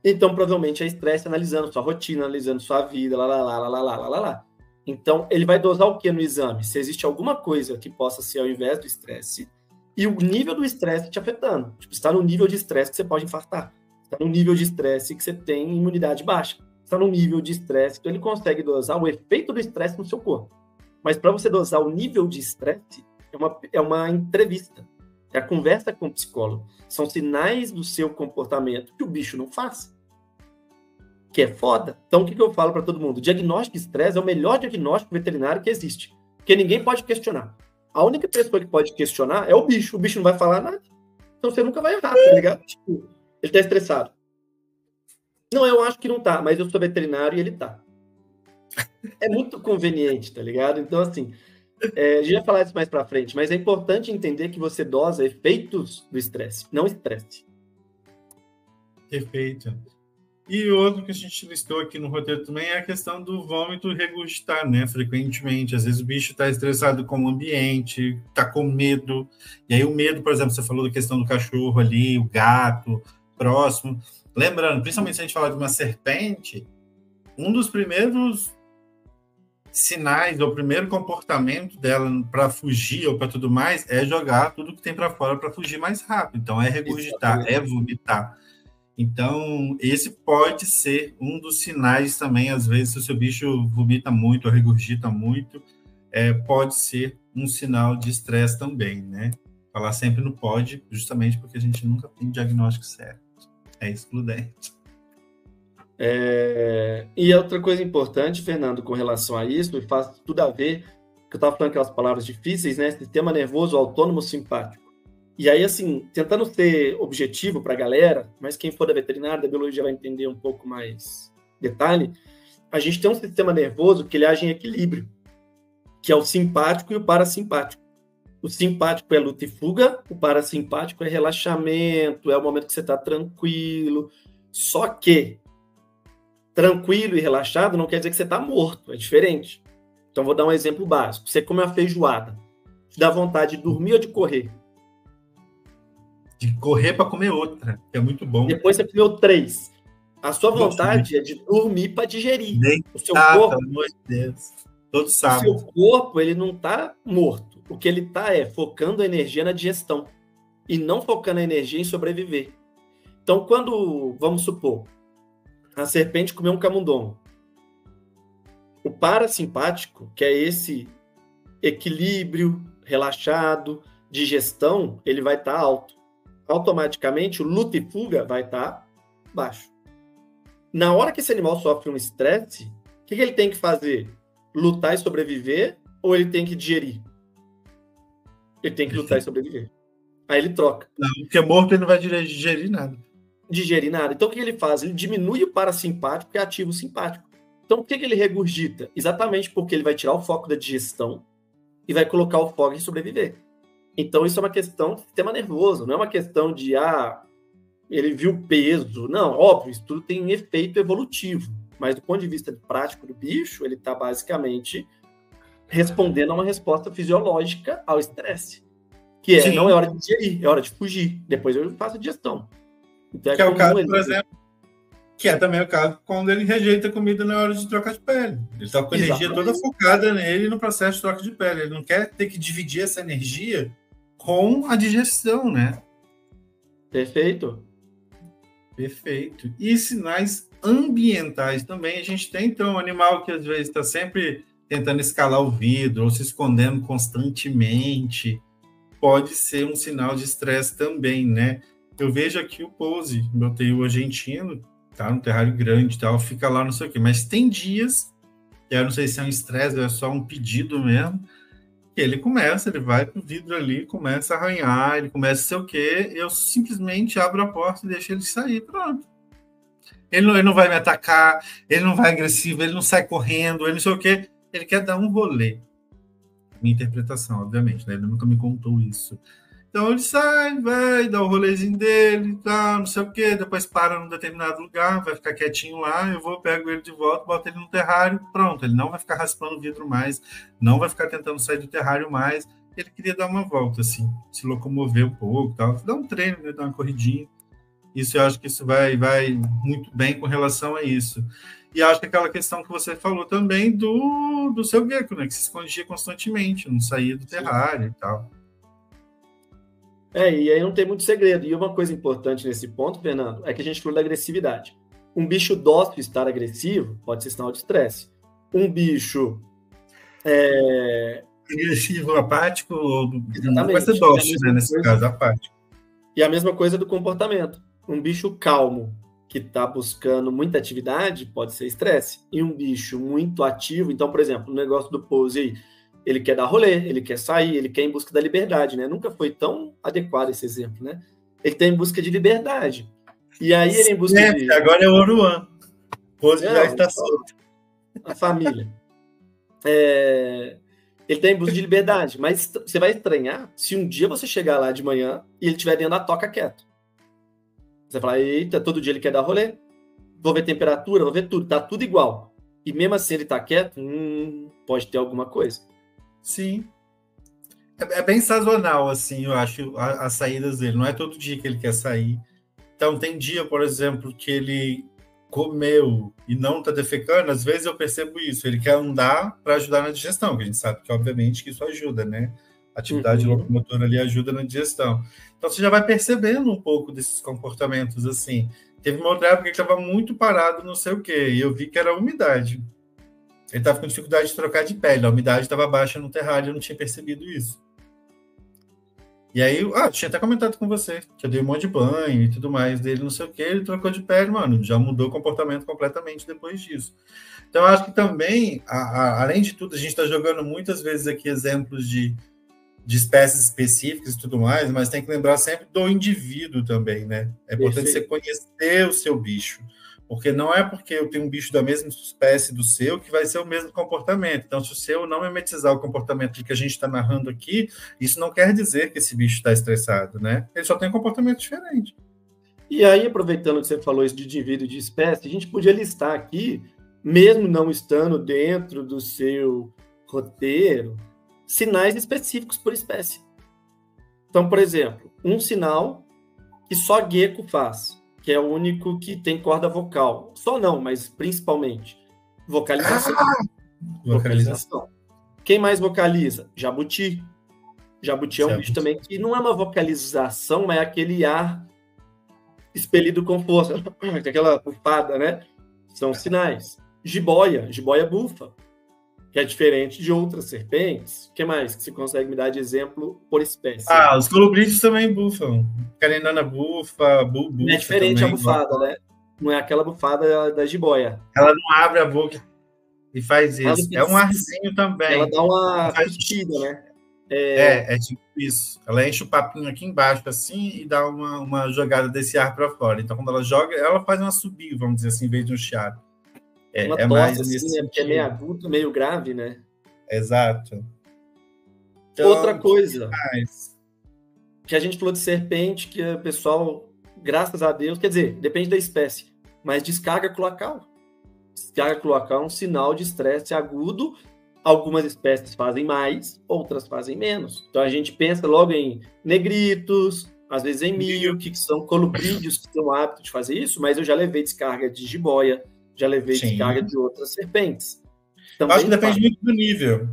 Então, provavelmente, é estresse analisando sua rotina, analisando sua vida, lá. Então, ele vai dosar o que no exame? Se existe alguma coisa que possa ser ao invés do estresse e o nível do estresse te afetando. Tipo, está no nível de estresse que você pode infartar. Está no nível de estresse que você tem imunidade baixa. Está no nível de estresse, então ele consegue dosar o efeito do estresse no seu corpo. Mas para você dosar o nível de estresse, é uma entrevista. É a conversa com o psicólogo. São sinais do seu comportamento que o bicho não faz. Que é foda. Então, o que eu falo para todo mundo? O diagnóstico de estresse é o melhor diagnóstico veterinário que existe. Porque ninguém pode questionar. A única pessoa que pode questionar é o bicho. O bicho não vai falar nada. Então, você nunca vai errar, tá ligado? Tipo, ele tá estressado. Não, eu acho que não tá, mas eu sou veterinário e ele tá. É muito conveniente, tá ligado? Então, assim, a gente vai falar isso mais pra frente, mas é importante entender que você dosa efeitos do estresse, não estresse. Perfeito. E outro que a gente listou aqui no roteiro também é a questão do vômito regurgitar, né? Frequentemente. Às vezes o bicho está estressado com o ambiente, está com medo. E aí o medo, por exemplo, você falou da questão do cachorro ali, o gato próximo. Lembrando, principalmente se a gente falar de uma serpente, um dos primeiros sinais, ou o primeiro comportamento dela para fugir ou para tudo mais, é jogar tudo que tem para fora para fugir mais rápido. Então, é regurgitar, é vomitar. Então, esse pode ser um dos sinais também, às vezes, se o seu bicho vomita muito ou regurgita muito, pode ser um sinal de estresse também, né? Falar sempre no pode, justamente porque a gente nunca tem diagnóstico certo. É excludente. E outra coisa importante, Fernando, com relação a isso, e faz tudo a ver, que eu estava falando aquelas palavras difíceis, né? Sistema nervoso autônomo simpático. E aí, assim, tentando ser objetivo para a galera, mas quem for da veterinária, da biologia vai entender um pouco mais detalhe, a gente tem um sistema nervoso que ele age em equilíbrio, que é o simpático e o parasimpático. O simpático é luta e fuga, o parasimpático é relaxamento, é o momento que você está tranquilo. Só que tranquilo e relaxado não quer dizer que você está morto, é diferente. Então, vou dar um exemplo básico. Você come uma feijoada, te dá vontade de dormir ou de correr? De correr para comer outra, que é muito bom. Depois você comeu 3. A sua vontade é de dormir para digerir. O seu corpo, pelo amor de Deus. Todo sábado. O seu corpo, ele não está morto. O que ele está focando a energia na digestão e não focando a energia em sobreviver. Então, quando, vamos supor, a serpente comeu um camundongo, o parasimpático, que é esse equilíbrio, relaxado, digestão, ele vai estar alto. Automaticamente, o luta e fuga vai estar baixo. Na hora que esse animal sofre um estresse, o que ele tem que fazer? Lutar e sobreviver ou ele tem que digerir? Ele tem que lutar e sobreviver. Aí ele troca. Não, porque morto ele não vai digerir nada. Digerir nada. Então o que ele faz? Ele diminui o parasimpático e ativa o simpático. Então por que ele regurgita? Exatamente porque ele vai tirar o foco da digestão e vai colocar o foco em sobreviver. Então isso é uma questão do sistema nervoso, não é uma questão de ele viu peso. Não, óbvio, isso tudo tem um efeito evolutivo. mas do ponto de vista prático do bicho, ele está basicamente respondendo a uma resposta fisiológica ao estresse, que é, não é hora de digerir, é hora de fugir, depois eu faço a digestão. Então, que é o caso, por exemplo, que é também o caso quando ele rejeita a comida na hora de trocar de pele. Ele está com a energia toda focada nele no processo de troca de pele. Ele não quer ter que dividir essa energia com a digestão, né? Perfeito. Perfeito. E sinais ambientais também. A gente tem, então, um animal que às vezes está sempre tentando escalar o vidro ou se escondendo constantemente. Pode ser um sinal de estresse também, né? Eu vejo aqui o Pose, meu teu argentino, tá num terrário grande e tal, fica lá, não sei o quê. Mas tem dias, eu não sei se é um estresse ou é só um pedido mesmo, que ele vai pro vidro ali, começa a arranhar, ele começa a sei o quê, eu simplesmente abro a porta e deixo ele sair, pronto. Ele não vai me atacar, ele não vai agressivo, ele não sai correndo, ele não sei o quê, ele quer dar um rolê. Minha interpretação, obviamente, né? Ele nunca me contou isso. Então ele sai, vai, dá o rolezinho dele, tá, não sei o quê, depois para num determinado lugar, vai ficar quietinho lá, eu pego ele de volta, boto ele no terrário, pronto, ele não vai ficar raspando o vidro mais, não vai ficar tentando sair do terrário mais, ele queria dar uma volta, assim, se locomover um pouco, tal, dar um treino, né, dar uma corridinha. Isso, eu acho que isso vai muito bem com relação a isso. E acho que aquela questão que você falou também do seu gecko, né, que se escondia constantemente, não saía do terrário e tal. E aí não tem muito segredo. E uma coisa importante nesse ponto, Fernando, é que a gente falou da agressividade. Um bicho dócil estar agressivo pode ser sinal de estresse. Um bicho agressivo, apático, exatamente, vai ser dócil, né, nesse caso, apático. E a mesma coisa do comportamento. Um bicho calmo que está buscando muita atividade pode ser estresse. E um bicho muito ativo, então, por exemplo, no negócio do Pose aí, ele quer dar rolê, ele quer sair, ele quer ir em busca da liberdade, né? Nunca foi tão adequado esse exemplo, né? Ele está em busca de liberdade. E aí ele em busca de... Agora é o Oruan. Pose já está solto. A família. Ele está em busca de liberdade, mas você vai estranhar se um dia você chegar lá de manhã e ele estiver dentro da toca quieto. Você fala, eita, todo dia ele quer dar rolê. Vou ver temperatura, vou ver tudo, tá tudo igual. E mesmo assim ele tá quieto, pode ter alguma coisa. Sim. É bem sazonal, assim, eu acho, as saídas dele. Não é todo dia que ele quer sair. Então, tem dia, por exemplo, que ele comeu e não tá defecando, às vezes eu percebo isso. Ele quer andar para ajudar na digestão, que a gente sabe que, obviamente, que isso ajuda, né? A atividade locomotora ali ajuda na digestão. Então, você já vai percebendo um pouco desses comportamentos, assim. Teve uma outra época que ele estava muito parado, não sei o quê, e eu vi que era a umidade. Ele estava com dificuldade de trocar de pele, a umidade estava baixa no terrário, eu não tinha percebido isso. E aí, tinha até comentado com você, que eu dei um monte de banho e tudo mais dele, não sei o que, ele trocou de pele, mano, já mudou o comportamento completamente depois disso. Então, eu acho que também, além de tudo, a gente está jogando muitas vezes aqui exemplos de espécies específicas e tudo mais, mas tem que lembrar sempre do indivíduo também, né? É importante você conhecer o seu bicho. Porque não é porque eu tenho um bicho da mesma espécie do seu que vai ser o mesmo comportamento. Então, se o seu não mimetizar o comportamento que a gente está narrando aqui, isso não quer dizer que esse bicho está estressado, né? Ele só tem um comportamento diferente. E aí, aproveitando que você falou isso de indivíduo e de espécie, a gente podia listar aqui, mesmo não estando dentro do seu roteiro, sinais específicos por espécie. Então, por exemplo, um sinal que só gecko faz, que é o único que tem corda vocal. Só não, mas principalmente vocalização. Vocalização. Quem mais vocaliza? Jabuti. Jabuti é um bicho também que não é uma vocalização, mas é aquele ar expelido com força. Aquela bufada, né? São sinais. Jiboia bufa, que é diferente de outras serpentes. O que mais que você consegue me dar de exemplo por espécie? Os colibris também bufam. Carinana bufa, bufa. É diferente também, a bufada, né? Não é aquela bufada da jiboia. Ela não abre a boca e faz isso. É um arzinho também. Ela dá uma cuspida, né? É tipo isso. Ela enche o papinho aqui embaixo, assim, e dá uma jogada desse ar para fora. Então, quando ela joga, ela faz uma subida, vamos dizer assim, em vez de um chiado. Uma tosse, mais assim, né? Porque é meio agudo, meio grave, né? Exato. Então, outra coisa que a gente falou de serpente, que o pessoal, graças a Deus, quer dizer, depende da espécie, mas descarga cloacal. Descarga cloacal é um sinal de estresse agudo. Algumas espécies fazem mais, outras fazem menos. Então a gente pensa logo em negritos, às vezes em milk, que são colubrídeos que têm o hábito de fazer isso, mas eu já levei descarga de jiboia, já levei descarga de outras serpentes. Também acho que depende muito do nível.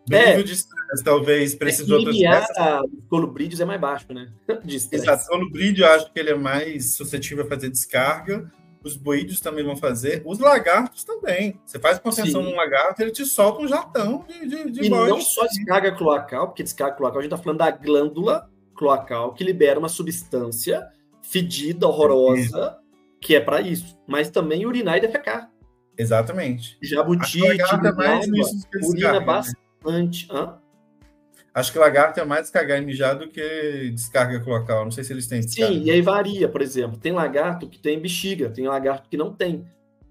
Nível de estresse, talvez, para esses outros espécies. Os colubrídeos é mais baixo, né? Exato. O colubrídeo, eu acho que ele é mais suscetível a fazer descarga. Os boídeos também vão fazer. Os lagartos também. Você faz contenção num lagarto, ele te solta um jatão de E não só descarga cloacal, porque descarga cloacal, a gente está falando da glândula cloacal, que libera uma substância fedida, horrorosa, que é para isso. Mas também urinar e defecar. Exatamente. Jabuti, urina bastante. Acho que lagarto é mais descargar e mijar do que descarga cloacal. Não sei se eles têm descarga. Sim, e aí varia, por exemplo. Tem lagarto que tem bexiga, tem lagarto que não tem.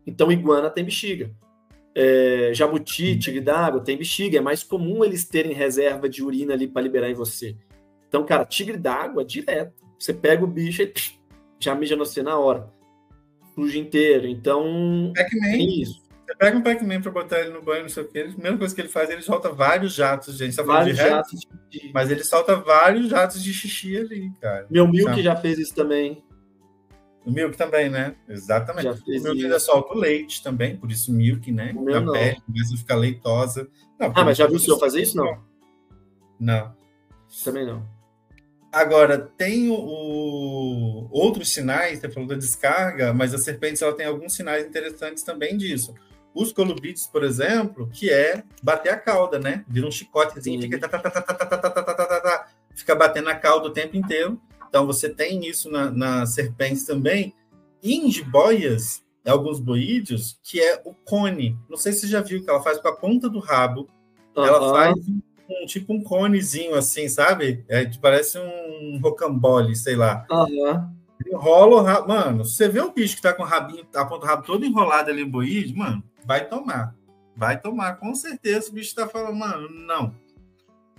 Então, iguana tem bexiga. Jabuti, tigre d'água, tem bexiga. É mais comum eles terem reserva de urina ali para liberar em você. Então, cara, tigre d'água, direto. Você pega o bicho e já mija no você na hora. Suja inteiro. Então, tem isso. Você pega um Pac-Man para botar ele no banho, não sei o que, a primeira coisa que ele faz, ele solta vários jatos, gente. Tá falando de jatos de xixi. Mas ele solta vários jatos de xixi ali, cara. Meu Milk já fez isso também. O Milk também, né? Exatamente. Já fez o Milk ainda solta o leite também, por isso Milk, né? O meu na pele, começa a ficar leitosa. Não, mas já viu o senhor fazer isso? Não. Também não. Agora, tem outros sinais, você falou da descarga, mas a serpente ela tem alguns sinais interessantes também disso. Os colubrídeos, por exemplo, que é bater a cauda, né? Vira um chicotezinho, fica batendo a cauda o tempo inteiro. Então, você tem isso nas serpentes também. E em jiboias, alguns boídeos, que é o cone. Não sei se você já viu que ela faz com a ponta do rabo. Ela faz tipo um conezinho assim, sabe? Parece um rocambole, sei lá. Enrola o rabo. Mano, você vê o bicho que tá com o rabinho, a ponta do rabo todo enrolado ali em boídeo, mano, vai tomar. Vai tomar, com certeza o bicho tá falando, mano, não.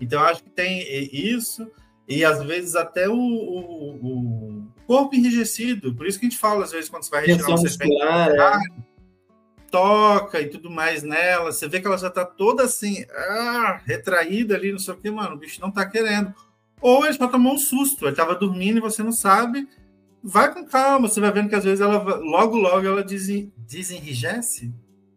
Então, eu acho que tem isso, e às vezes até o corpo enrijecido. Por isso que a gente fala, às vezes, quando você vai retirar uma serpente, toca e tudo mais nela, você vê que ela já tá toda assim, retraída ali, não sei o que, mano, o bicho não tá querendo. Ou ele só tomou um susto, ele tava dormindo e você não sabe. Vai com calma, você vai vendo que às vezes ela, logo ela desenrijece.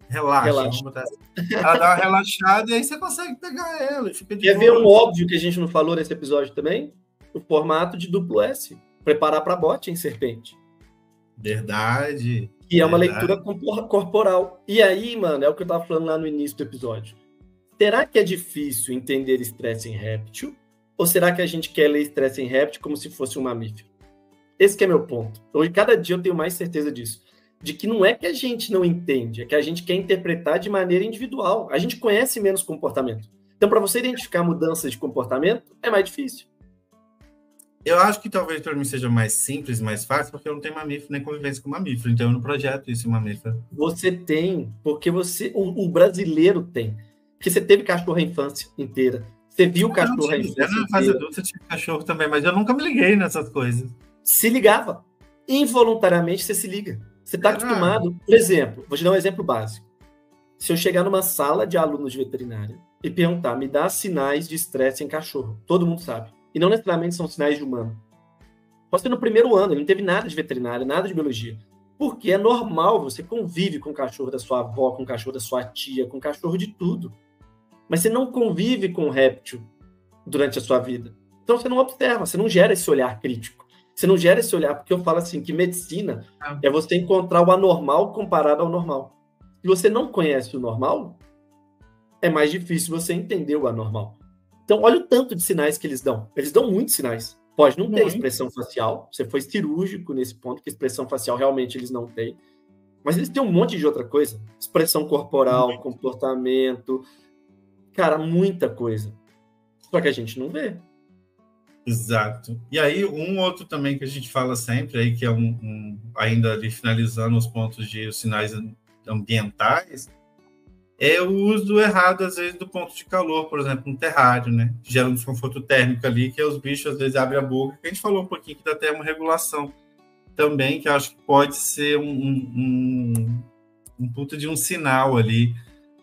Relaxa. Vamos botar assim. Ela dá uma relaxada e aí você consegue pegar ela. E fica de Quer ver um óbvio que a gente não falou nesse episódio também? O formato de duplo S. Preparar para bote em serpente. Verdade. Que é uma leitura corporal. E aí, mano, é o que eu tava falando lá no início do episódio. Será que é difícil entender estresse em réptil? Ou será que a gente quer ler estresse em réptil como se fosse um mamífero? Esse que é meu ponto. Hoje, cada dia eu tenho mais certeza disso. De que não é que a gente não entende, é que a gente quer interpretar de maneira individual. A gente conhece menos comportamento. Então, para você identificar mudanças de comportamento, é mais difícil. Eu acho que talvez para mim seja mais simples, mais fácil, porque eu não tenho mamífero nem convivência com mamífero, então eu não projeto isso em mamífero. Você tem, porque o brasileiro tem. Porque você teve cachorro a infância inteira. Você viu cachorro a infância inteira. Na fase adulta eu tive cachorro também, mas eu nunca me liguei nessas coisas. Se ligava. Involuntariamente você se liga. Você está acostumado. Por exemplo, vou te dar um exemplo básico. Se eu chegar numa sala de alunos de veterinária e perguntar, me dá sinais de estresse em cachorro. Todo mundo sabe. E não necessariamente são sinais de humano. Pode ser no primeiro ano, ele não teve nada de veterinária, nada de biologia. Porque é normal, você convive com o cachorro da sua avó, com o cachorro da sua tia, com o cachorro de tudo. Mas você não convive com o réptil durante a sua vida. Então você não observa, você não gera esse olhar crítico. Você não gera esse olhar, porque eu falo assim, que medicina é você encontrar o anormal comparado ao normal. Se você não conhece o normal, é mais difícil você entender o anormal. Então, olha o tanto de sinais que eles dão. Eles dão muitos sinais. Pode não ter expressão facial, você foi cirúrgico nesse ponto, que expressão facial realmente eles não têm. Mas eles têm um monte de outra coisa. Expressão corporal, comportamento, cara, muita coisa. Só que a gente não vê. Exato. E aí, um outro também que a gente fala sempre, aí, que é ainda ali finalizando os pontos de os sinais ambientais, é o uso errado, às vezes, do ponto de calor, por exemplo, no terrário, né? Que gera um desconforto térmico ali, que é os bichos, às vezes, abrem a boca, que a gente falou um pouquinho que dá termorregulação também, que eu acho que pode ser um puta de um sinal ali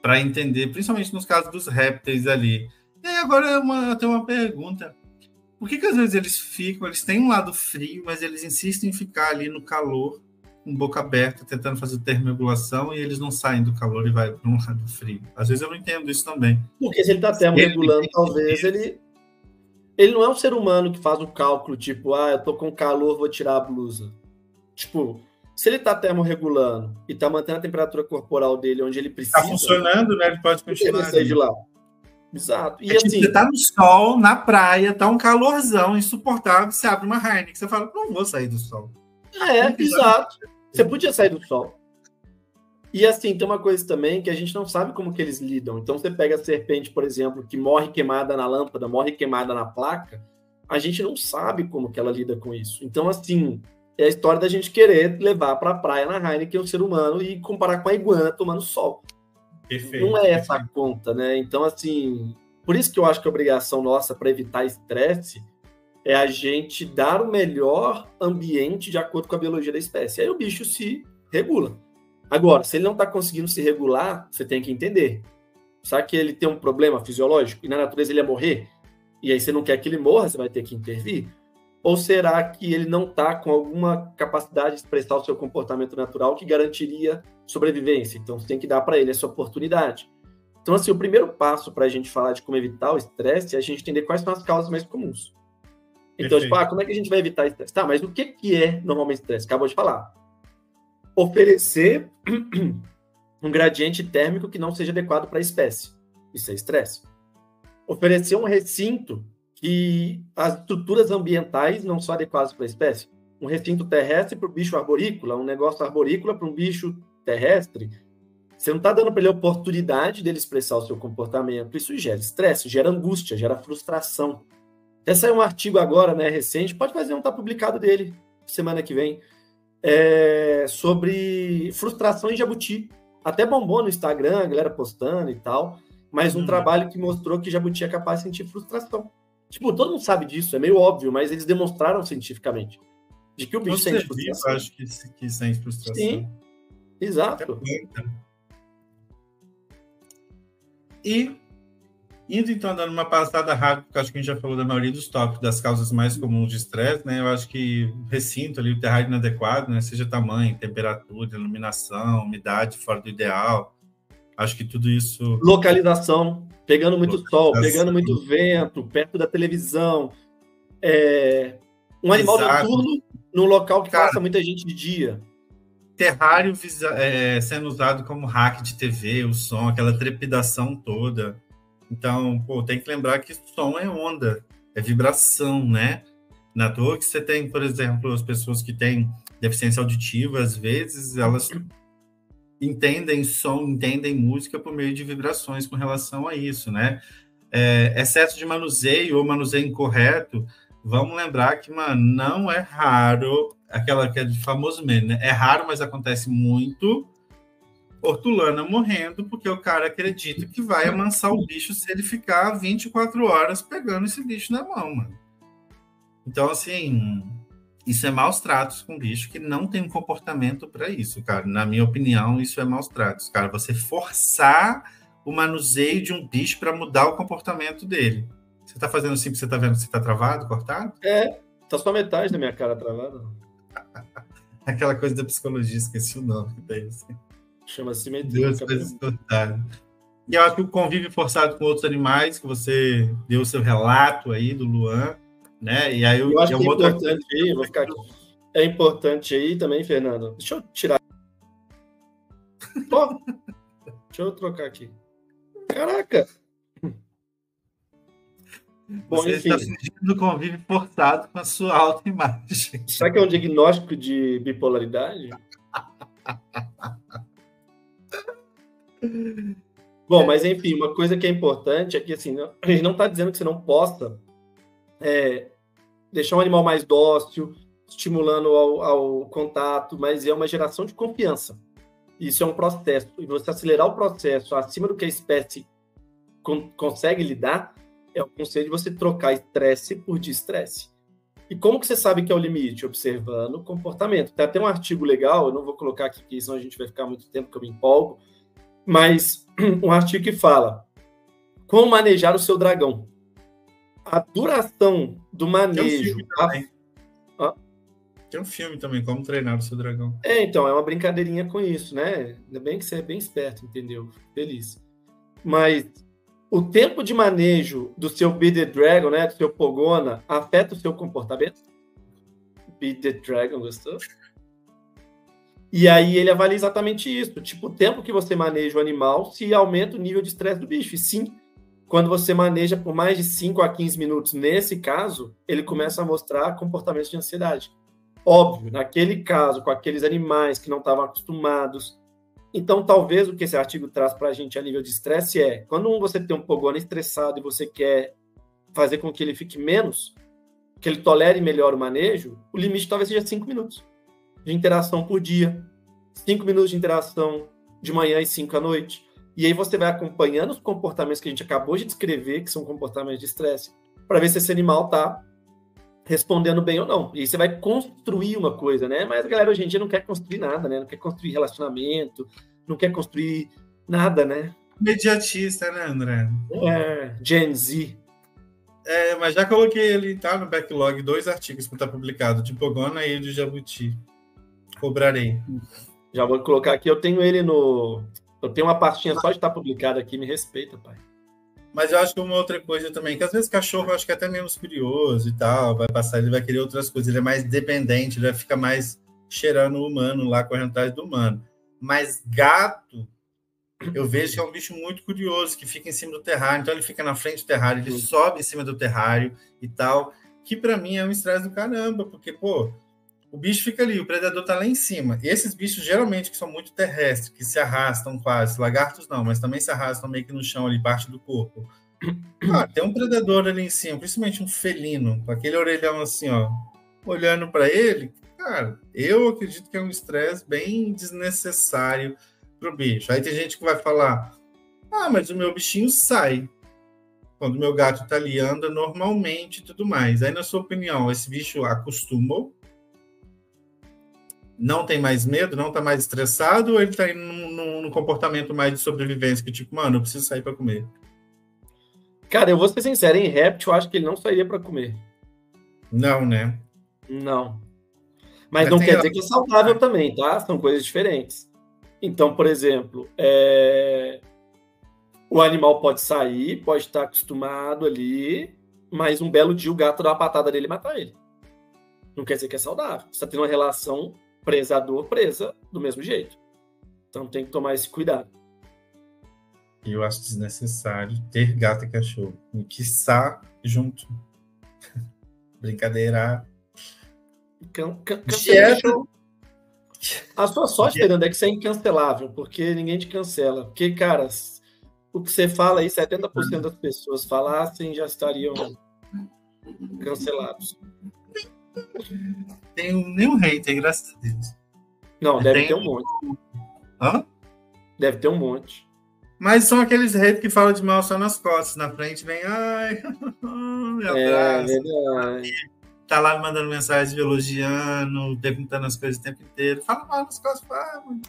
para entender, principalmente nos casos dos répteis ali. E aí agora eu tenho uma pergunta. Por que às vezes eles têm um lado frio, mas eles insistem em ficar ali no calor, com boca aberta, tentando fazer termorregulação, e eles não saem do calor e vai para um lado frio? Às vezes eu não entendo isso também. Porque se ele está termorregulando, talvez ele não é um ser humano que faz um cálculo, tipo, eu tô com calor, vou tirar a blusa. Tipo, se ele tá termorregulando e tá mantendo a temperatura corporal dele onde ele precisa... Tá funcionando, né? Ele pode continuar. Ele sair de lá. Exato. E assim, você tá no sol, na praia, tá um calorzão insuportável, você abre uma Heineken, você fala, não vou sair do sol. Exato. Você podia sair do sol. E assim, tem uma coisa também que a gente não sabe como que eles lidam. Então, você pega a serpente, por exemplo, que morre queimada na lâmpada, morre queimada na placa, a gente não sabe como que ela lida com isso. Então, assim, é a história da gente querer levar para a praia na Heineken um ser humano e comparar com a iguana tomando sol. Perfeito, não é essa a conta, né? Então, assim, por isso que eu acho que a obrigação nossa para evitar estresse é a gente dar o melhor ambiente de acordo com a biologia da espécie. Aí o bicho se regula. Agora, se ele não está conseguindo se regular, você tem que entender. Será que ele tem um problema fisiológico e na natureza ele ia morrer? E aí você não quer que ele morra, você vai ter que intervir? Ou será que ele não está com alguma capacidade de expressar o seu comportamento natural que garantiria sobrevivência? Então, você tem que dar para ele essa oportunidade. Então, assim, o primeiro passo para a gente falar de como evitar o estresse é a gente entender quais são as causas mais comuns. Então, tipo, como é que a gente vai evitar estresse? Tá, mas o que é normalmente estresse? Acabou de falar. Oferecer um gradiente térmico que não seja adequado para a espécie. Isso é estresse. Oferecer um recinto que as estruturas ambientais não são adequadas para a espécie. Um recinto terrestre para o bicho arborícola, um negócio arborícola para um bicho terrestre. Você não está dando para ele a oportunidade dele expressar o seu comportamento. Isso gera estresse, gera angústia, gera frustração. Até saiu um artigo agora, né, recente, pode fazer um, tá publicado dele, semana que vem, sobre frustração em jabuti. Até bombou no Instagram, a galera postando e tal, mas um trabalho que mostrou que jabuti é capaz de sentir frustração. Tipo, todo mundo sabe disso, é meio óbvio, mas eles demonstraram cientificamente de que o bicho sente frustração. Eu acho que sente frustração. Sim, exato. E indo então, dando uma passada rápida, porque acho que a gente já falou da maioria dos tópicos, das causas mais comuns de estresse, né? Eu acho que o recinto ali, o terrário inadequado, né? Seja tamanho, temperatura, iluminação, umidade fora do ideal. Acho que tudo isso... Localização, pegando muito sol, pegando muito vento, perto da televisão. Um animal noturno num local que passa muita gente de dia. Terrário sendo usado como hack de TV, o som, aquela trepidação toda. Então, tem que lembrar que som é onda, é vibração, né? Na toa que você tem, por exemplo, as pessoas que têm deficiência auditiva, às vezes, elas entendem som, entendem música por meio de vibrações com relação a isso, né? Excesso de manuseio ou manuseio incorreto, vamos lembrar que, não é raro, aquela que é de famoso meme, né? É raro, mas acontece muito, hortulana morrendo porque o cara acredita que vai amansar o bicho se ele ficar 24 horas pegando esse bicho na mão, mano. Então, assim, isso é maus tratos com o bicho que não tem um comportamento para isso, cara. Na minha opinião, isso é maus tratos, cara. Você forçar o manuseio de um bicho para mudar o comportamento dele. Você tá fazendo assim porque você tá vendo que você tá travado, cortado? Tá só metade da minha cara travada. Aquela coisa da psicologia, esqueci o nome que tem, assim. Chama simetria. E eu acho que o convívio forçado com outros animais, que você deu o seu relato aí do Luan, né? E aí eu acho que é importante aí, vou ficar aqui. É importante aí também, Fernando. Deixa eu tirar. Deixa eu trocar aqui. Caraca! Bom, você está fugindo do convívio forçado com a sua autoimagem. Será que é um diagnóstico de bipolaridade? Bom, mas enfim, uma coisa que é importante é que assim, a gente não está dizendo que você não possa deixar um animal mais dócil, estimulando ao contato, mas é uma geração de confiança. Isso é um processo. E você acelerar o processo acima do que a espécie consegue lidar, é o conselho de você trocar estresse por desestresse. E como que você sabe que é o limite? Observando o comportamento. Tem até um artigo legal, eu não vou colocar aqui, porque senão a gente vai ficar muito tempo que eu me empolgo, mas um artigo que fala como manejar o seu dragão. A duração do manejo... Tem um filme também, Como Treinar o Seu Dragão. Então, é uma brincadeirinha com isso, né? Ainda bem que você é bem esperto, entendeu? Feliz. Mas o tempo de manejo do seu Bearded Dragon, né? Do seu Pogona, afeta o seu comportamento? Bearded Dragon, gostou? E aí ele avalia exatamente isso. Tipo, o tempo que você maneja o animal, se aumenta o nível de estresse do bicho. E sim, quando você maneja por mais de 5 a 15 minutos, nesse caso, ele começa a mostrar comportamentos de ansiedade. Óbvio, naquele caso, com aqueles animais que não estavam acostumados. Então, talvez o que esse artigo traz para a gente a nível de estresse é, quando você tem um Pogona estressado e você quer fazer com que ele fique menos, que ele tolere melhor o manejo, o limite talvez seja 5 minutos de interação por dia. 5 minutos de interação de manhã e 5 à noite. E aí você vai acompanhando os comportamentos que a gente acabou de descrever, que são comportamentos de estresse, para ver se esse animal está respondendo bem ou não. E aí você vai construir uma coisa, né? Mas a galera hoje em dia não quer construir nada, né? Não quer construir relacionamento, não quer construir nada, né? Imediatista, né, André? Gen Z. Mas já coloquei ele, tá no backlog, 2 artigos para estar publicado, de Pogona e de Jabuti. Cobrarei. Já vou colocar aqui, eu tenho ele no... Eu tenho uma pastinha só de estar publicado aqui, me respeita, pai. Mas eu acho que uma outra coisa também, que às vezes cachorro eu acho que é até menos curioso e tal, vai passar, ele vai querer outras coisas, ele é mais dependente, ele vai ficar mais cheirando o humano lá, correndo atrás do humano. Mas gato, eu vejo que é um bicho muito curioso, que fica em cima do terrário, então ele fica na frente do terrário, ele sobe em cima do terrário e tal, que para mim é um estresse do caramba, porque, pô, o bicho fica ali, o predador tá lá em cima. E esses bichos, geralmente, que são muito terrestres, que se arrastam quase, lagartos não, mas também se arrastam meio que no chão ali, parte do corpo. Tem um predador ali em cima, principalmente um felino, com aquele orelhão assim, ó, olhando para ele, cara, eu acredito que é um estresse bem desnecessário pro bicho. Aí tem gente que vai falar, mas o meu bichinho sai quando o meu gato tá ali, anda normalmente e tudo mais. Aí, na sua opinião, esse bicho acostumou? Não tem mais medo, não tá mais estressado, ou ele tá indo num comportamento mais de sobrevivência, que tipo, mano, eu preciso sair para comer? Cara, eu vou ser sincero, em réptil, eu acho que ele não sairia para comer. Não, né? Não. Mas não quer dizer que é saudável também, tá? São coisas diferentes. Então, por exemplo, o animal pode sair, pode estar acostumado ali, mas um belo dia o gato dá uma patada nele e matar ele. Não quer dizer que é saudável. Você está tendo uma relação predador-presa do mesmo jeito. Então tem que tomar esse cuidado. Eu acho desnecessário ter gato e cachorro. E quiçá junto. Brincadeira. A sua sorte, Fernando, é que você é incancelável, porque ninguém te cancela. Porque, cara, o que você fala aí, 70% das pessoas falassem já estariam cancelados. Tenho nenhum hater, graças a Deus. Não, deve ter um monte. Hã? Deve ter um monte. Mas são aqueles haters que falam de mal só nas costas. Na frente vem, ai, me abraça. Tá lá mandando mensagem elogiando, perguntando as coisas o tempo inteiro. Fala mal nas costas, mano.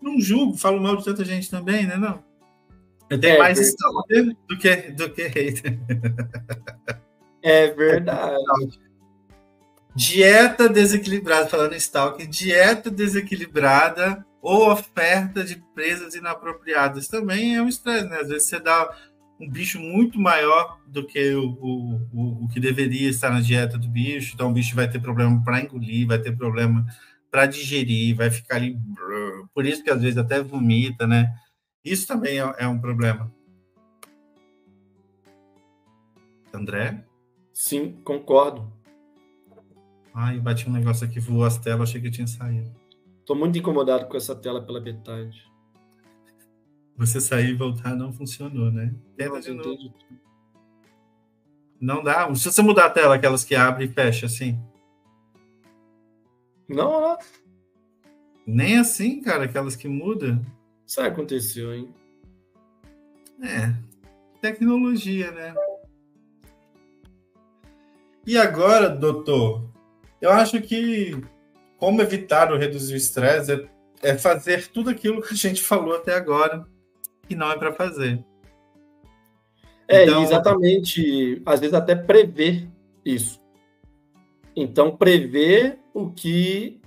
Não julgo, falo mal de tanta gente também, né? Não. Eu tenho mais stalker do que hater. É verdade. Dieta desequilibrada, falando em stalker, dieta desequilibrada ou oferta de presas inapropriadas também é um estresse, né? Às vezes você dá um bicho muito maior do que o que deveria estar na dieta do bicho, então o bicho vai ter problema para engolir, vai ter problema para digerir, vai ficar ali, por isso que às vezes até vomita, né? Isso também é um problema. André? Sim, concordo. Ai, bati um negócio aqui, voou as telas, achei que eu tinha saído. Tô muito incomodado com essa tela pela metade. Você sair e voltar não funcionou, né? Tenta de novo. Não dá. Se você mudar a tela, aquelas que abre e fecha assim. Não. Nem assim, cara, aquelas que mudam. Isso aí aconteceu, hein? Tecnologia, né? E agora, doutor, eu acho que como evitar ou reduzir o estresse é fazer tudo aquilo que a gente falou até agora, que não é para fazer. Então, exatamente, às vezes até prever isso. Então, prever o que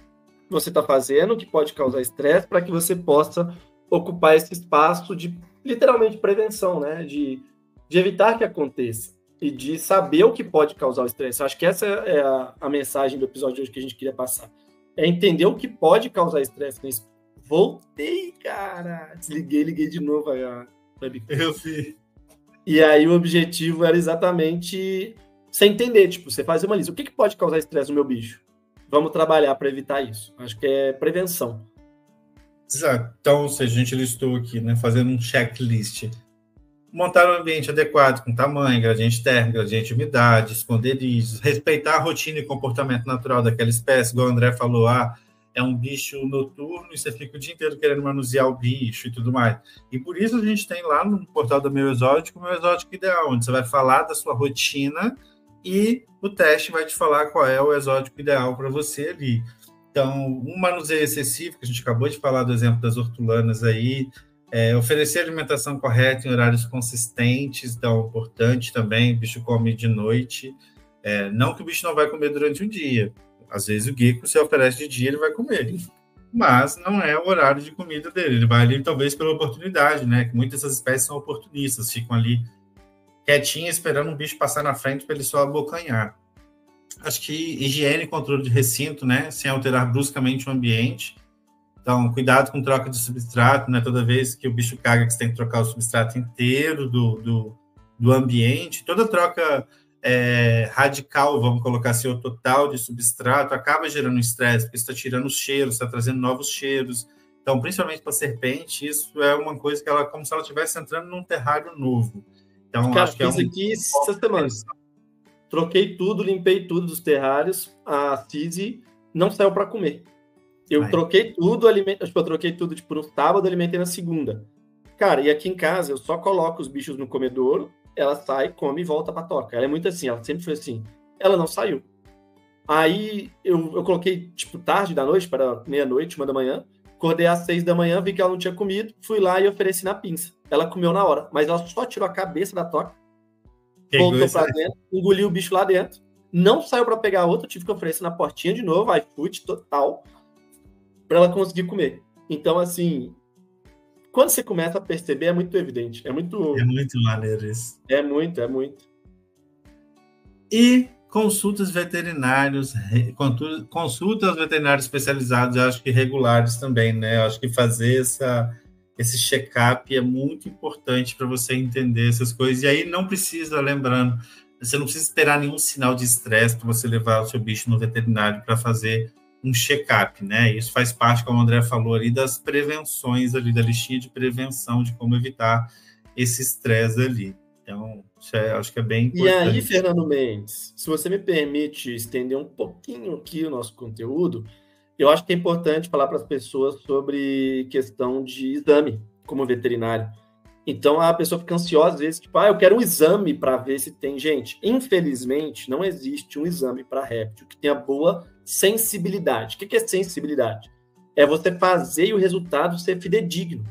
você está fazendo, que pode causar estresse, para que você possa ocupar esse espaço de, literalmente, prevenção, né? De evitar que aconteça e de saber o que pode causar o estresse. Acho que essa é a mensagem do episódio de hoje que a gente queria passar. É entender o que pode causar estresse. Voltei, cara! Desliguei, liguei de novo a webcam. Eu vi. E aí o objetivo era exatamente você entender, tipo, você fazer uma lista. O que pode causar estresse no meu bicho? Vamos trabalhar para evitar isso. Acho que é prevenção. Exato. Então, se a gente listou aqui, né, fazendo um checklist, montar um ambiente adequado com tamanho, gradiente térmico, gradiente de umidade, esconderijos, respeitar a rotina e comportamento natural daquela espécie, igual o André falou, é um bicho noturno e você fica o dia inteiro querendo manusear o bicho e tudo mais. E por isso a gente tem lá no portal do Meu Exótico, o Meu Exótico Ideal, onde você vai falar da sua rotina e o teste vai te falar qual é o exótico ideal para você ali. Então, um manuseio excessivo, que a gente acabou de falar do exemplo das hortulanas aí, oferecer alimentação correta em horários consistentes, então, importante também, o bicho come de noite, não que o bicho não vai comer durante o dia, às vezes o gecko, se oferece de dia, ele vai comer, mas não é o horário de comida dele, ele vai ali talvez pela oportunidade, né, que muitas dessas espécies são oportunistas, ficam ali quietinhas esperando um bicho passar na frente para ele só abocanhar. Acho que higiene e controle de recinto, né, sem alterar bruscamente o ambiente. Então, cuidado com troca de substrato, né? Toda vez que o bicho caga, que você tem que trocar o substrato inteiro do ambiente. Toda troca radical, vamos colocar assim, o total de substrato, acaba gerando estresse, porque está tirando os cheiros, está trazendo novos cheiros. Então, principalmente para serpente, isso é uma coisa que ela, como se ela estivesse entrando num terrário novo. Então, cara, acho que fiz aqui essa semana. Troquei tudo, limpei tudo dos terrários. A Cizi não saiu para comer. Eu troquei tudo, eu troquei tudo tipo, no sábado, alimentei na segunda. Cara, e aqui em casa eu só coloco os bichos no comedouro, ela sai, come e volta pra toca. Ela é muito assim, ela sempre foi assim. Ela não saiu. Aí eu coloquei, tipo, tarde da noite, para meia-noite, 1h, acordei às 6 da manhã, vi que ela não tinha comido, fui lá e ofereci na pinça. Ela comeu na hora, mas ela só tirou a cabeça da toca, voltou pra dentro, engoliu o bicho lá dentro, não saiu para pegar outro, tive que oferecer na portinha de novo, iFood total, para ela conseguir comer. Então, assim, quando você começa a perceber, é muito evidente. É muito maneiro isso. É muito. E consultas veterinários, consultas veterinários especializados, eu acho que regulares também, né? Eu acho que fazer esse check-up é muito importante para você entender essas coisas. E aí não precisa, lembrando, você não precisa esperar nenhum sinal de estresse para você levar o seu bicho no veterinário para fazer um check-up, né? Isso faz parte, como o André falou ali, das prevenções ali, da listinha de prevenção, de como evitar esse estresse ali. Então, acho que é bem importante. E aí, Fernando Mendes, se você me permite estender um pouquinho aqui o nosso conteúdo, eu acho que é importante falar para as pessoas sobre questão de exame como veterinário. Então, a pessoa fica ansiosa, às vezes, tipo, eu quero um exame para ver se tem. Gente, infelizmente, não existe um exame para réptil que tenha boa sensibilidade. O que é sensibilidade? É você fazer e o resultado ser fidedigno.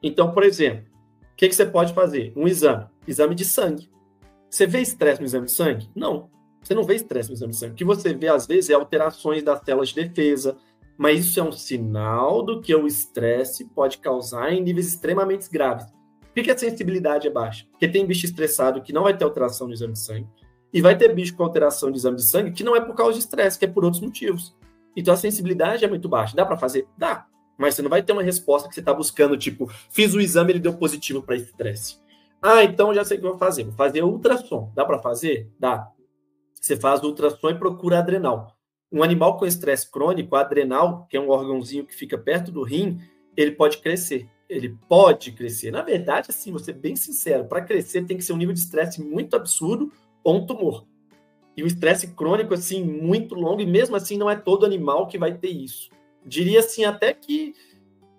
Então, por exemplo, o que você pode fazer? Um exame de sangue. Você vê estresse no exame de sangue? Não, você não vê estresse no exame de sangue. O que você vê, às vezes, é alterações das células de defesa, mas isso é um sinal do que o estresse pode causar em níveis extremamente graves. Por que a sensibilidade é baixa? Porque tem bicho estressado que não vai ter alteração no exame de sangue, e vai ter bicho com alteração de exame de sangue que não é por causa de estresse, que é por outros motivos. Então a sensibilidade é muito baixa. Dá para fazer? Dá. Mas você não vai ter uma resposta que você está buscando, tipo, fiz o exame e ele deu positivo para estresse. Então já sei o que eu vou fazer. Vou fazer ultrassom. Dá para fazer? Dá. Você faz o ultrassom e procura adrenal. Um animal com estresse crônico, a adrenal, que é um órgãozinho que fica perto do rim, ele pode crescer. Ele pode crescer. Na verdade, assim, vou ser bem sincero, para crescer tem que ser um nível de estresse muito absurdo ou um tumor. E o estresse crônico, assim, muito longo, e mesmo assim não é todo animal que vai ter isso. Diria, assim, até que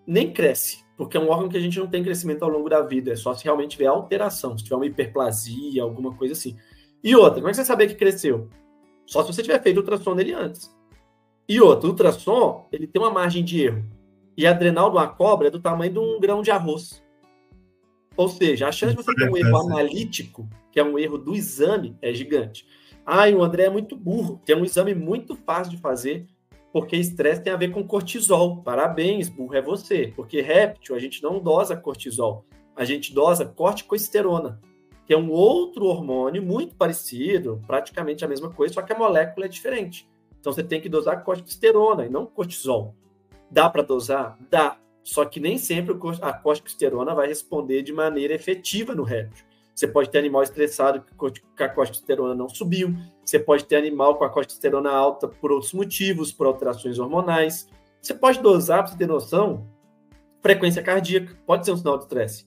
nem cresce, porque é um órgão que a gente não tem crescimento ao longo da vida, é só se realmente tiver alteração, se tiver uma hiperplasia, alguma coisa assim. E outra, como é que você saber que cresceu? Só se você tiver feito ultrassom nele antes. E outro, o ultrassom, ele tem uma margem de erro. E a adrenal de uma cobra é do tamanho de um grão de arroz. Ou seja, a chance de você ter um erro analítico, que é um erro do exame, é gigante. O André é muito burro. Tem um exame muito fácil de fazer, porque estresse tem a ver com cortisol. Parabéns, burro é você. Porque réptil, a gente não dosa cortisol. A gente dosa corticosterona, que é um outro hormônio muito parecido, praticamente a mesma coisa, só que a molécula é diferente. Então, você tem que dosar corticosterona e não cortisol. Dá para dosar? Dá. Só que nem sempre a corticosterona vai responder de maneira efetiva no réptil. Você pode ter animal estressado que a corticosterona não subiu. Você pode ter animal com a corticosterona alta por outros motivos, por alterações hormonais. Você pode dosar, para você ter noção, frequência cardíaca. Pode ser um sinal de estresse.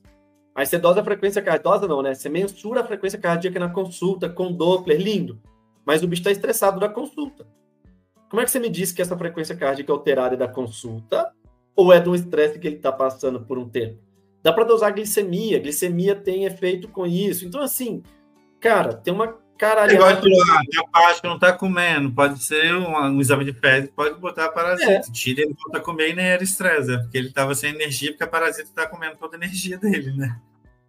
Aí você dosa a frequência cardíaca. Dosa não, né? Você mensura a frequência cardíaca na consulta com Doppler, lindo. Mas o bicho está estressado da consulta. Como é que você me diz que essa frequência cardíaca alterada é da consulta ou é de um estresse que ele está passando por um tempo? Dá para dosar glicemia. Glicemia tem efeito com isso. Então, assim, cara, tem uma caralhada... Igual tem a parte que não está comendo. Pode ser um exame de fezes, pode botar parasita. Tira ele, volta a comer e nem era estresse. Porque ele estava sem energia, porque a parasita está comendo toda a energia dele, né?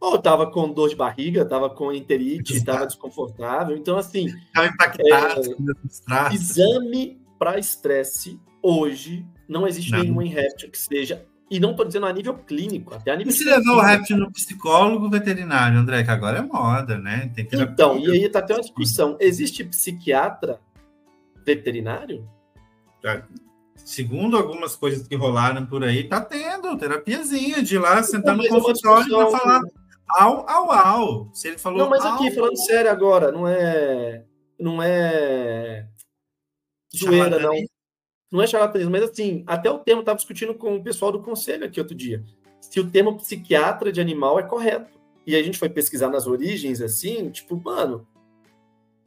Ou estava com dor de barriga, estava com enterite, estava desconfortável. Então, assim... Estava impactado. Exame para estresse, hoje, não existe nenhum em réptil que seja... E não estou dizendo a nível clínico, até a nível... E se levar o réptil no psicólogo veterinário, André, que agora é moda, né? Tem terapia. Então, e aí está até uma discussão. Existe psiquiatra veterinário? Segundo algumas coisas que rolaram por aí, tá tendo terapiazinha de ir lá, sentar no consultório e vai falar au. Se ele falou... Não, mas aqui, falando sério agora, não é zoeira, não. Não é charlatanismo, mas assim, até o termo, estava discutindo com o pessoal do conselho aqui outro dia, se o termo psiquiatra de animal é correto. E a gente foi pesquisar nas origens, assim, tipo, mano,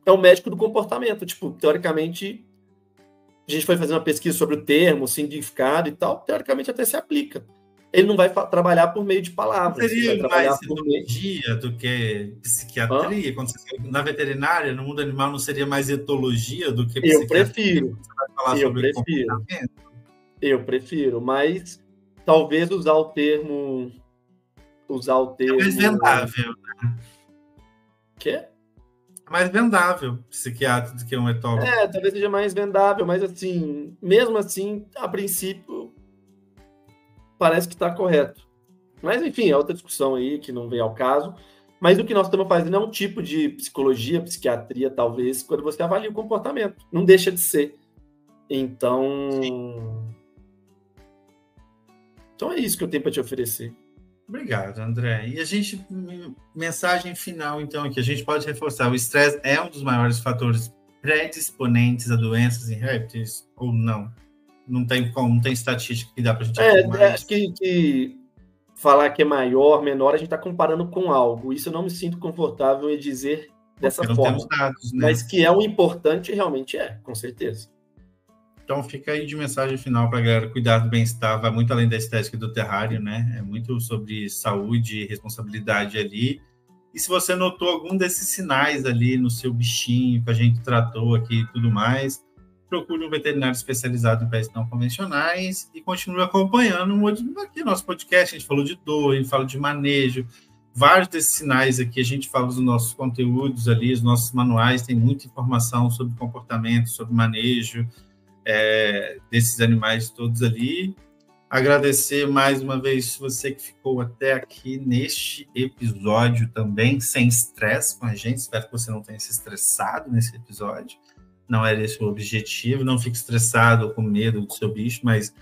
é o médico do comportamento. Tipo, teoricamente, a gente foi fazer uma pesquisa sobre o termo, o significado e tal, teoricamente até se aplica. Ele não vai trabalhar por meio de palavras. Seria vai mais etologia do que psiquiatria? Quando você, na veterinária, no mundo animal, não seria mais etologia do que psiquiatria? Eu prefiro, mas talvez usar o termo... É mais vendável, né? Quê? É mais vendável psiquiatra do que um etólogo. Talvez seja mais vendável, mas assim, mesmo assim, a princípio... parece que está correto. Mas, enfim, é outra discussão aí que não vem ao caso. Mas o que nós estamos fazendo é um tipo de psicologia, psiquiatria, talvez, quando você avalia o comportamento. Não deixa de ser. Então é isso que eu tenho para te oferecer. Obrigado, André. E a gente, mensagem final, então, que a gente pode reforçar. O estresse é um dos maiores fatores predisponentes a doenças em répteis ou não? Não tem estatística que dá para a gente afirmar. Acho que falar que é maior, menor, a gente está comparando com algo. Isso eu não me sinto confortável em dizer dessa forma. Temos dados, né? Mas que é um importante, realmente é, com certeza. Então fica aí de mensagem final para a galera cuidar do bem-estar, vai muito além da estética do terrário, né? É muito sobre saúde e responsabilidade ali. E se você notou algum desses sinais ali no seu bichinho que a gente tratou aqui e tudo mais, procure um veterinário especializado em pets não convencionais e continue acompanhando aqui nosso podcast. A gente falou de dor, a gente fala de manejo, vários desses sinais aqui, a gente fala dos nossos conteúdos ali, os nossos manuais, tem muita informação sobre comportamento, sobre manejo desses animais todos ali. Agradecer mais uma vez você que ficou até aqui neste episódio também, sem estresse com a gente. Espero que você não tenha se estressado nesse episódio. Não era esse o objetivo. Não fique estressado ou com medo do seu bicho, mas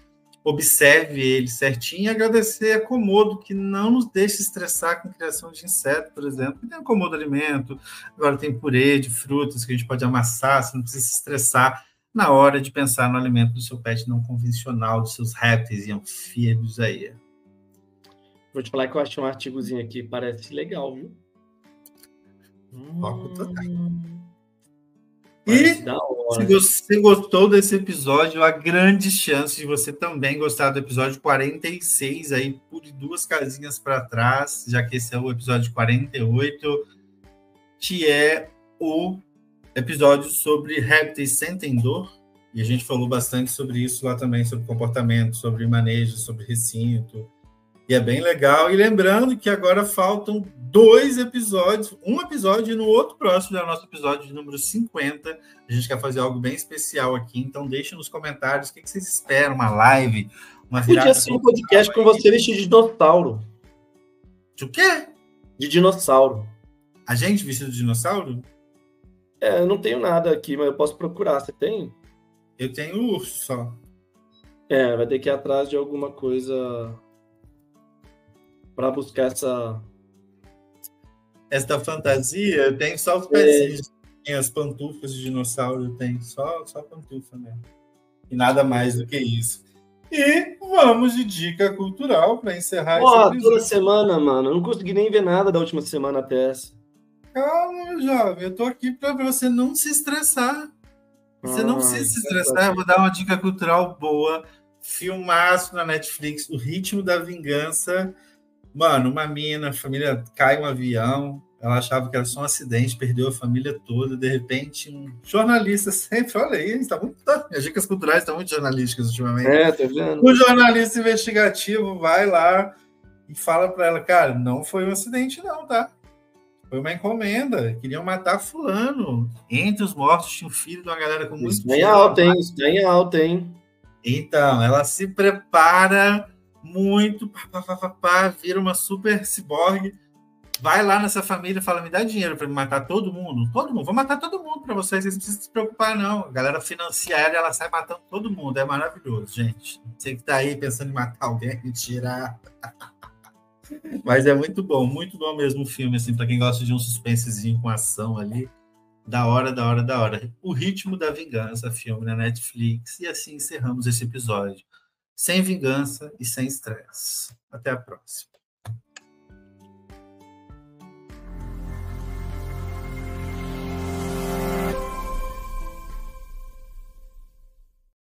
observe ele certinho e agradecer a Komodo, que não nos deixa estressar com criação de inseto, por exemplo. Tem o Komodo Alimento, agora tem purê de frutas que a gente pode amassar, você não precisa se estressar na hora de pensar no alimento do seu pet não convencional, dos seus répteis e anfíbios aí. Vou te falar que eu achei um artigozinho aqui, parece legal, viu? E se você gostou desse episódio, há grande chance de você também gostar do episódio 46, aí pule 2 casinhas para trás, já que esse é o episódio 48, que é o episódio sobre répteis sentem dor, e a gente falou bastante sobre isso lá também, sobre comportamento, sobre manejo, sobre recinto, e é bem legal. E lembrando que agora faltam 2 episódios, um episódio e no outro próximo é o nosso episódio de número 50. A gente quer fazer algo bem especial aqui, então deixem nos comentários o que vocês esperam, uma live, uma virada. Podia ser um podcast com você vestido de dinossauro. De o quê? De dinossauro. A gente vestido de dinossauro? Eu não tenho nada aqui, mas eu posso procurar. Você tem? Eu tenho urso só. Vai ter que ir atrás de alguma coisa para buscar essa fantasia. Eu tenho só os pezinhos, as pantufas de dinossauro, eu tenho só pantufa mesmo. E nada mais do que isso. E vamos de dica cultural para encerrar esse episódio. Toda semana, mano. Eu não consegui nem ver nada da última semana até essa. Calma, meu jovem. Eu tô aqui para você não se estressar. Você não precisa se estressar. Eu vou dar uma dica cultural boa. Filmaço na Netflix, O Ritmo da Vingança. Mano, uma mina, a família cai um avião, ela achava que era só um acidente, perdeu a família toda, de repente um jornalista sempre, olha aí, as dicas culturais estão muito jornalísticas ultimamente. Tá vendo? Um jornalista investigativo vai lá e fala para ela, cara, não foi um acidente não, tá? Foi uma encomenda, queriam matar fulano. Entre os mortos tinha um filho de uma galera com muito dinheiro. Isso tá em alta, hein? Então, ela se prepara muito, vira uma super ciborgue, vai lá nessa família e fala, me dá dinheiro para me matar todo mundo, vou matar todo mundo para vocês não precisam se preocupar não, a galera financia ela e ela sai matando todo mundo, é maravilhoso, gente, você que tá aí pensando em matar alguém, tirar, mas é muito bom mesmo o filme, assim, para quem gosta de um suspensezinho com ação ali, da hora. O Ritmo da Vingança, filme na Netflix, e assim encerramos esse episódio. Sem vingança e sem estresse. Até a próxima.